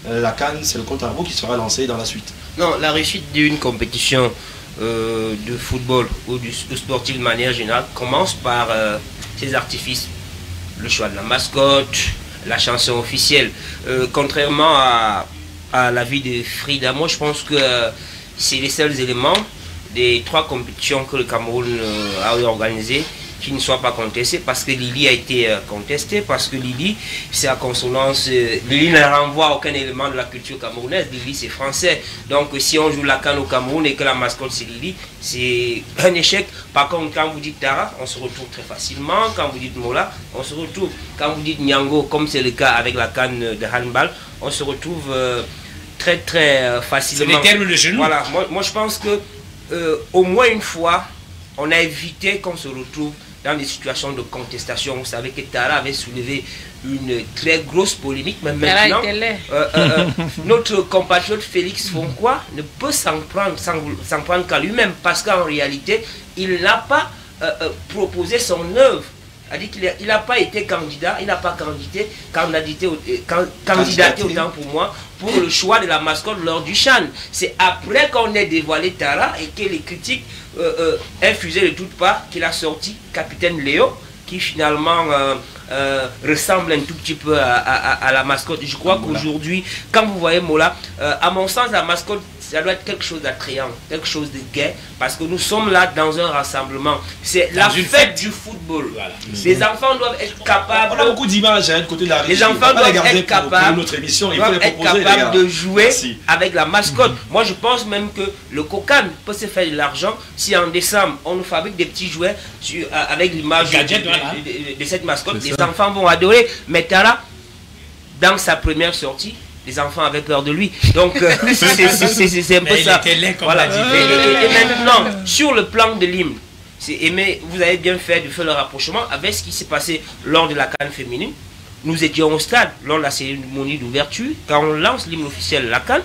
la CAN, c'est le compte à rebours qui sera lancé dans la suite. Non, la réussite d'une compétition de football ou du sportif de manière générale commence par ses artifices. Le choix de la mascotte, la chanson officielle. Contrairement à l'avis de Frida, moi je pense que c'est les seuls éléments des 3 compétitions que le Cameroun a organisées qui ne soient pas contestés, parce que Lili a été contesté, parce que Lili, c'est à consonance, Lili ne renvoie à aucun élément de la culture camerounaise, Lili c'est français, donc si on joue la CAN au Cameroun et que la mascotte c'est Lili, c'est un échec. Par contre, quand vous dites Tara, on se retrouve très facilement, quand vous dites Mola, on se retrouve, quand vous dites Nyango, comme c'est le cas avec la CAN de handball, on se retrouve très facilement. C'est les termes de genoux. Voilà, moi je pense que au moins une fois, on a évité qu'on se retrouve dans des situations de contestation. Vous savez que Tara avait soulevé une très grosse polémique, mais maintenant, notre compatriote Félix Fonkois ne peut s'en prendre qu'à lui-même, parce qu'en réalité, il n'a pas proposé son œuvre. C'est-à-dire qu'il n'a pas été candidat, il n'a pas candidaté autant pour moi, pour le choix de la mascotte lors du CHAN. C'est après qu'on ait dévoilé Tara et que les critiques infusées de toutes parts qu'il a sorti Capitaine Léo, qui finalement ressemble un tout petit peu à la mascotte. Je crois qu'aujourd'hui, quand vous voyez Mola, à mon sens, la mascotte, ça doit être quelque chose d'attrayant, quelque chose de gai, parce que nous sommes là dans un rassemblement. C'est la fête du football. Voilà. Les enfants doivent être capables... On a beaucoup d'images du côté de la régie. Les enfants doivent être capables, notre émission. Il faut les proposer, de jouer avec la mascotte. Moi, je pense même que le Cocan peut se faire de l'argent si en décembre, on nous fabrique des petits jouets avec l'image de cette mascotte. Les enfants vont adorer. Mais Tara, dans sa première sortie, les enfants avaient peur de lui. Donc, c'est un peu ça. Voilà. Et maintenant, sur le plan de l'hymne, vous avez bien fait de faire le rapprochement avec ce qui s'est passé lors de la CAN féminine. Nous étions au stade lors de la cérémonie d'ouverture, quand on lance l'hymne officiel de la CAN,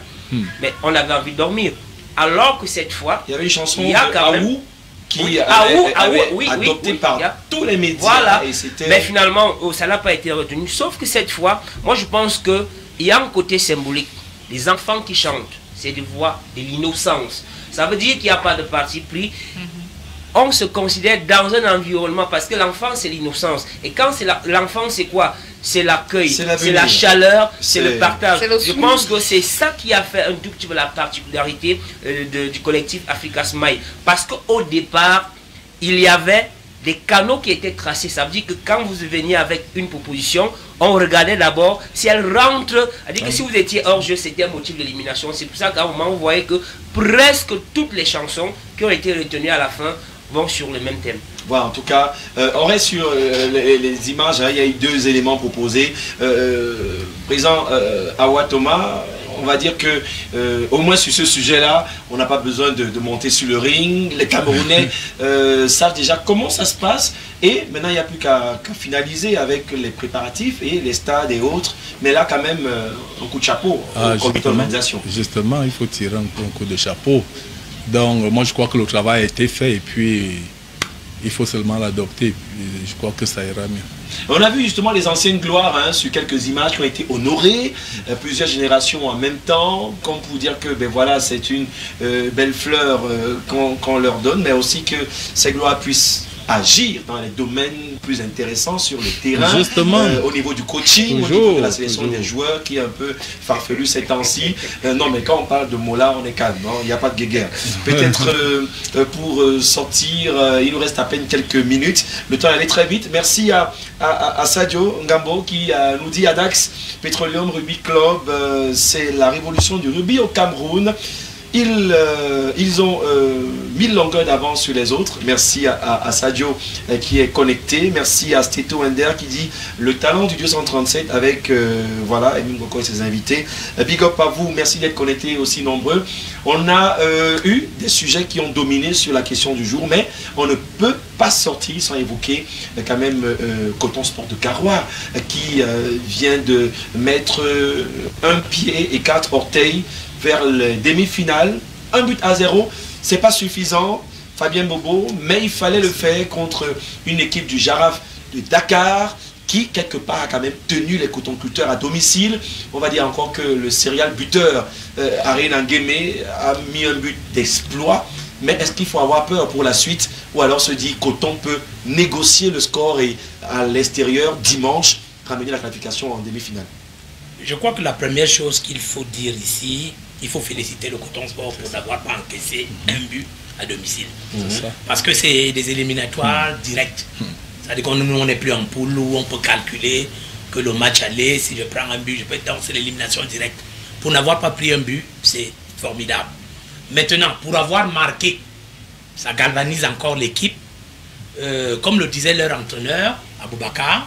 mais on avait envie de dormir. Alors que cette fois, il y avait une chanson Aou qui avait adopté par tous les médias. Voilà. Mais finalement, ça n'a pas été retenu. Sauf que cette fois, moi je pense que il y a un côté symbolique. Les enfants qui chantent, c'est des voix de l'innocence. Ça veut dire qu'il n'y a pas de parti pris. On se considère dans un environnement, parce que l'enfant c'est l'innocence. Et quand c'est l'enfant, c'est quoi? C'est l'accueil, c'est la chaleur, c'est le partage. Je pense que c'est ça qui a fait un tout petit peu la particularité du collectif Africa Smile. Parce qu'au départ, il y avait des canaux qui étaient tracés. Ça veut dire que quand vous veniez avec une proposition, on regardait d'abord si elle rentre. C'est-à-dire que si vous étiez hors jeu, c'était un motif d'élimination. C'est pour ça qu'à un moment, vous voyez que presque toutes les chansons qui ont été retenues à la fin vont sur le même thème. Voilà, en tout cas, on reste sur les images. Hein, il y a eu 2 éléments proposés. Président Awa Thomas, on va dire que au moins sur ce sujet-là, on n'a pas besoin de monter sur le ring. Les Camerounais savent déjà comment ça se passe. Et maintenant, il n'y a plus qu'à finaliser avec les préparatifs et les stades et autres. Mais là, quand même, un coup de chapeau au comité d'organisation. Justement, il faut tirer un coup de chapeau. Donc, moi, je crois que le travail a été fait et puis il faut seulement l'adopter. Je crois que ça ira mieux. On a vu justement les anciennes gloires sur quelques images qui ont été honorées, plusieurs générations en même temps, comme pour dire que voilà, c'est une belle fleur qu'on leur donne, mais aussi que ces gloires puissent agir dans les domaines plus intéressants sur le terrain, justement, au niveau du coaching, toujours, au niveau de la sélection des joueurs qui est un peu farfelu ces temps-ci. Non, mais quand on parle de Mola, on est calme, il n'y a pas de guéguerre. Peut-être pour sortir, il nous reste à peine quelques minutes. Le temps allait très vite. Merci à Sadio Ngambo qui nous dit Adax Petroleum Rugby Club, c'est la révolution du rugby au Cameroun. Ils ont 1000 longueurs d'avance sur les autres. Merci à Sadio qui est connecté. Merci à Steto Ender qui dit le talent du 237 avec voilà, Emin Goko et ses invités. Big up à vous, merci d'être connectés aussi nombreux. On a eu des sujets qui ont dominé sur la question du jour, mais on ne peut pas sortir sans évoquer quand même Coton Sport de Garoua qui vient de mettre un pied et 4 orteils vers les demi-finales. 1-0, c'est pas suffisant, Fabien Bobo, mais il fallait le faire contre une équipe du Jaraf de Dakar qui, quelque part, a quand même tenu les cotonculteurs à domicile. On va dire encore que le serial buteur Arena Ngueme a mis un but d'exploit. Mais est-ce qu'il faut avoir peur pour la suite, ou alors se dit Coton peut négocier le score et à l'extérieur, dimanche, ramener la qualification en demi-finale? Je crois que la première chose qu'il faut dire ici, il faut féliciter le Coton Sport pour n'avoir pas encaissé un but à domicile. Parce que c'est des éliminatoires directs. C'est-à-dire qu'on n'est plus en poule où on peut calculer que le match aller, si je prends un but, je peux être dans l'élimination directe. Pour n'avoir pas pris un but, c'est formidable. Maintenant, pour avoir marqué, ça galvanise encore l'équipe. Comme le disait leur entraîneur, Aboubakar,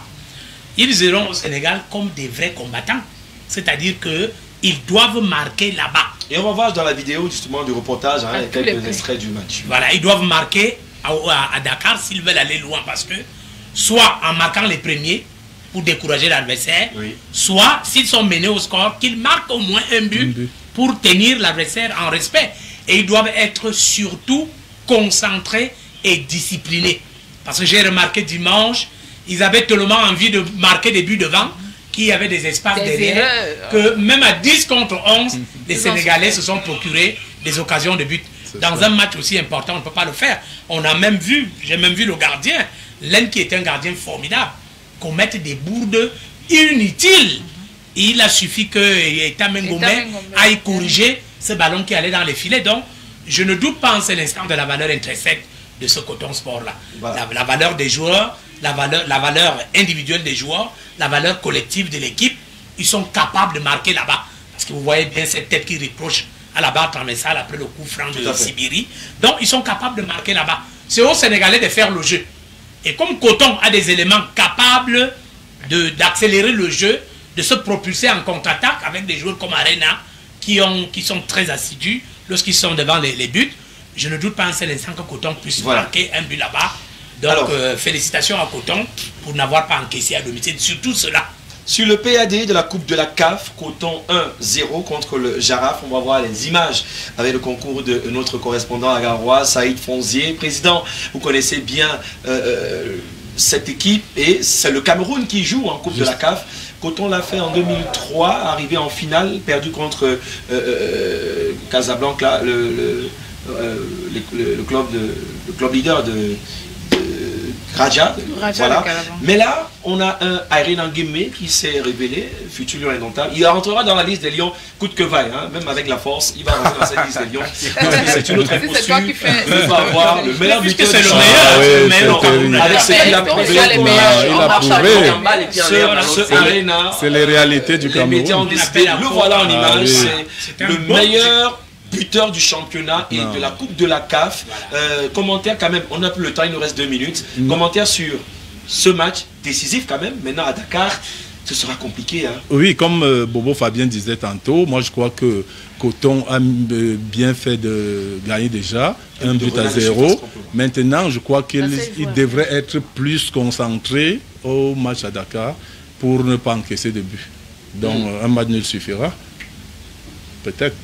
ils iront au Sénégal comme des vrais combattants. C'est-à-dire qu'ils doivent marquer là-bas. Et on va voir dans la vidéo justement du reportage quelques extraits du match. Voilà, ils doivent marquer à Dakar s'ils veulent aller loin. Parce que soit en marquant les premiers pour décourager l'adversaire, soit s'ils sont menés au score, qu'ils marquent au moins un but pour tenir l'adversaire en respect. Et ils doivent être surtout concentrés et disciplinés. Parce que j'ai remarqué dimanche, ils avaient tellement envie de marquer des buts devant qu'il y avait des espaces derrière, que même à 10 contre 11, les Sénégalais se sont procurés des occasions de but. Dans un match aussi important, on ne peut pas le faire. On a même vu, j'ai même vu le gardien, l'un qui était un gardien formidable, commettre des bourdes inutiles. Il a suffi que Tamengome aille corriger ce ballon qui allait dans les filets. Donc, je ne doute pas en cet instant de la valeur intrinsèque de ce Coton Sport-là. Voilà. La valeur des joueurs, la valeur individuelle des joueurs, la valeur collective de l'équipe, ils sont capables de marquer là-bas. Parce que vous voyez bien cette tête qui reproche à la barre transversale après le coup franc de Sibiri. Donc, ils sont capables de marquer là-bas. C'est aux Sénégalais de faire le jeu. Et comme Coton a des éléments capables d'accélérer le jeu, de se propulser en contre-attaque avec des joueurs comme Arena qui sont très assidus lorsqu'ils sont devant les buts, je ne doute pas un seul instant que Coton puisse marquer un but là-bas. Donc, félicitations à Coton pour n'avoir pas encaissé à domicile, surtout cela. Sur le PAD de la Coupe de la CAF, Coton 1-0 contre le Jaraf. On va voir les images avec le concours de notre correspondant à Garoua, Saïd Fonzier. Président, vous connaissez bien cette équipe et c'est le Cameroun qui joue en Coupe de la CAF. Coton l'a fait en 2003, arrivé en finale, perdu contre Casablanca, le club leader de Raja, voilà. Mais là, on a un Arena Ngueme qui s'est révélé, futur lion indomptable. Il rentrera dans la liste des lions coûte que vaille, hein, même avec la force, il va rentrer dans cette liste des lions. Parce que c'est une autre imposture. Il va avoir le meilleur buteur du championnat. Avec ce qu'il a prouvé. Ce Arena, c'est les réalités du Cameroun. Le voilà en image, c'est le meilleur buteur du championnat et de la Coupe de la CAF. Commentaire quand même, on n'a plus le temps, il nous reste 2 minutes. Commentaire sur ce match décisif quand même. Maintenant à Dakar, ce sera compliqué. Hein. Oui, comme Bobo Fabien disait tantôt, moi je crois que Coton a bien fait de gagner déjà 1-0. Maintenant, je crois qu'il devrait être plus concentré au match à Dakar pour ne pas encaisser de but. Donc un match ne suffira. Peut-être.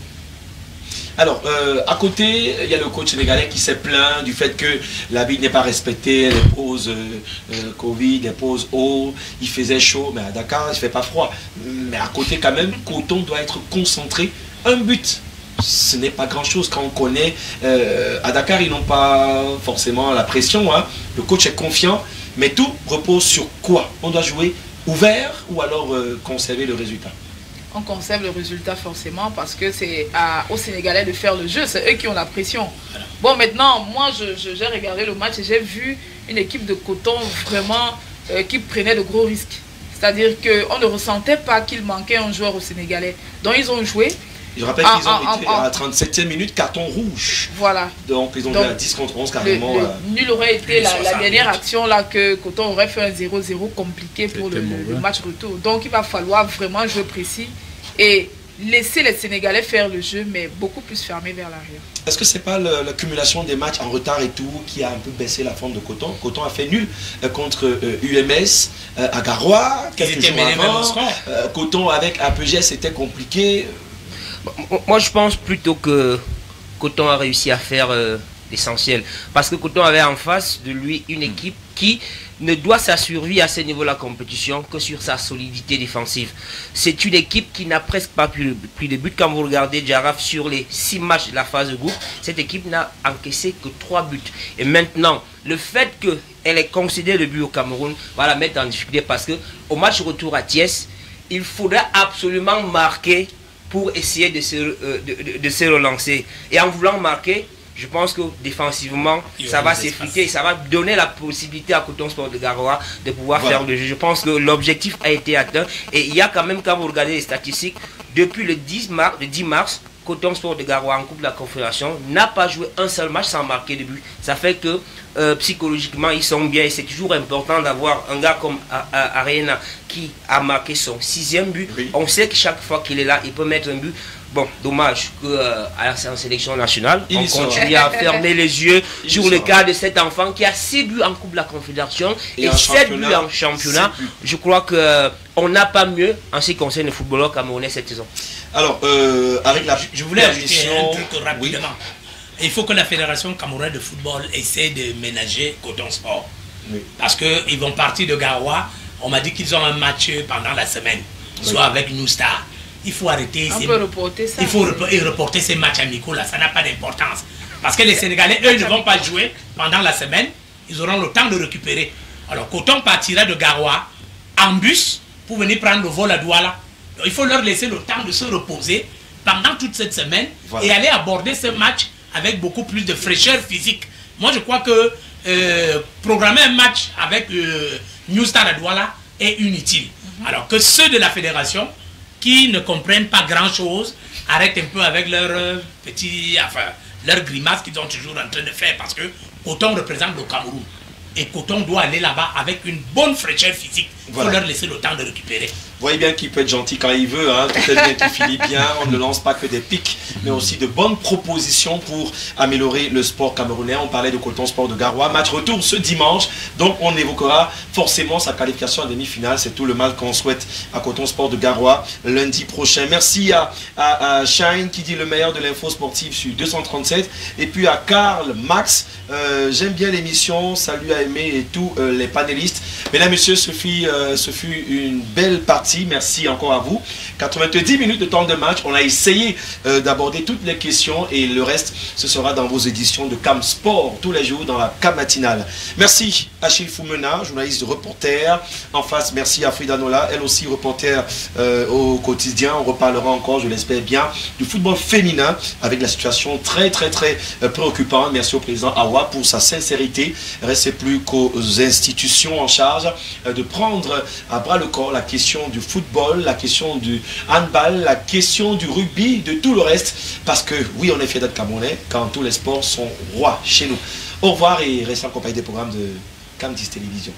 Alors, à côté, il y a le coach sénégalais qui s'est plaint du fait que la ville n'est pas respectée, les pauses Covid, les pauses eau, il faisait chaud, mais à Dakar, il ne fait pas froid. Mais à côté, quand même, Coton doit être concentré. Un but ce n'est pas grand-chose quand on connaît. À Dakar, ils n'ont pas forcément la pression. Hein. Le coach est confiant, mais tout repose sur quoi? On doit jouer ouvert ou alors conserver le résultat? On conserve le résultat forcément parce que c'est aux Sénégalais de faire le jeu. C'est eux qui ont la pression. Voilà. Bon, maintenant, moi, j'ai regardé le match et j'ai vu une équipe de Coton vraiment qui prenait de gros risques. C'est-à-dire qu'on ne ressentait pas qu'il manquait un joueur aux Sénégalais. Donc, ils ont joué. Je rappelle qu'ils ont été à la 37e minute, carton rouge. Voilà. Donc, ils ont joué à 10 contre 11 carrément. Nul aurait été la dernière action là que Coton aurait fait un 0-0 compliqué pour le match retour. Donc, il va falloir vraiment jouer précis et laisser les Sénégalais faire le jeu, mais beaucoup plus fermé vers l'arrière. Est-ce que ce n'est pas l'accumulation des matchs en retard et tout qui a un peu baissé la forme de Coton? Coton a fait nul contre UMS à Garoua, quelques jours avant. Coton avec APG, c'était compliqué. Moi, je pense plutôt que Coton a réussi à faire l'essentiel. Parce que Coton avait en face de lui une équipe qui ne doit sa survie à ce niveau de la compétition que sur sa solidité défensive. C'est une équipe qui n'a presque pas pris de but. Quand vous regardez Jaraf sur les 6 matchs de la phase de groupe, cette équipe n'a encaissé que 3 buts. Et maintenant, le fait qu'elle ait concédé le but au Cameroun va la mettre en difficulté parce qu'au match retour à Thiès, il faudra absolument marquer pour essayer de se relancer. Et en voulant marquer, je pense que défensivement, ça va s'effriter, ça va donner la possibilité à Coton Sport de Garoua de pouvoir faire le jeu. Je pense que l'objectif a été atteint. Et il y a quand même, quand vous regardez les statistiques, depuis le 10 mars, Coton Sport de Garoua en Coupe de la Confédération n'a pas joué un seul match sans marquer de but. Ça fait que psychologiquement, ils sont bien et c'est toujours important d'avoir un gars comme Arena qui a marqué son 6e but. Oui. On sait que chaque fois qu'il est là, il peut mettre un but. Bon, dommage qu'à la sélection nationale, on continue à fermer les yeux sur le cas de cet enfant qui a 6 buts en Coupe de la Confédération et 7 buts en championnat. Je crois qu'on n'a pas mieux en ce qui concerne le footballeur camerounais cette saison. Alors, avec la... Je voulais ajouter un truc rapidement. Oui. Il faut que la Fédération camerounaise de football essaie de ménager Coton Sport. Oui. Parce qu'ils vont partir de Garoua. On m'a dit qu'ils ont un match pendant la semaine, soit avec New Star. Il faut arrêter. On peut reporter ça. Il faut reporter ces matchs amicaux là, ça n'a pas d'importance. Parce que les Sénégalais, eux, ne vont pas jouer pendant la semaine. Ils auront le temps de récupérer. Alors, Coton partira de Garoua en bus pour venir prendre le vol à Douala. Il faut leur laisser le temps de se reposer pendant toute cette semaine et aller aborder ce match avec beaucoup plus de fraîcheur physique. Moi, je crois que programmer un match avec New Star à Douala est inutile. Alors que ceux de la fédération qui ne comprennent pas grand-chose arrêtent un peu avec leur leur grimace qu'ils sont toujours en train de faire parce que Coton représente le Cameroun. Et Coton doit aller là-bas avec une bonne fraîcheur physique. Il faut leur laisser le temps de récupérer. Vous voyez bien qu'il peut être gentil quand il veut, hein. Tout est bien qui finit bien. On ne lance pas que des pics, mais aussi de bonnes propositions pour améliorer le sport camerounais. On parlait de Coton Sport de Garoua. Match retour ce dimanche. Donc on évoquera forcément sa qualification en demi-finale. C'est tout le mal qu'on souhaite à Coton Sport de Garoua lundi prochain. Merci à Shine qui dit le meilleur de l'info sportive sur 237. Et puis à Karl, Max. J'aime bien l'émission. Salut à Aimé et tous les panélistes. Mesdames, messieurs, ce fut une belle partie. Merci encore à vous. 90 minutes de temps de match. On a essayé d'aborder toutes les questions et le reste, ce sera dans vos éditions de Cam Sport tous les jours dans la Cam matinale. Merci Achille Foumena, journaliste reporter. En face, merci à Frida Nola, elle aussi reporter au quotidien. On reparlera encore, je l'espère bien, du football féminin avec la situation très préoccupante. Merci au président Awa pour sa sincérité. Restez plus qu'aux institutions en charge de prendre à bras le corps la question du football, la question du handball, la question du rugby, de tout le reste, parce que oui, on est fiers d'être Camerounais quand tous les sports sont rois chez nous. Au revoir et restez en compagnie des programmes de Cam 10 Télévision.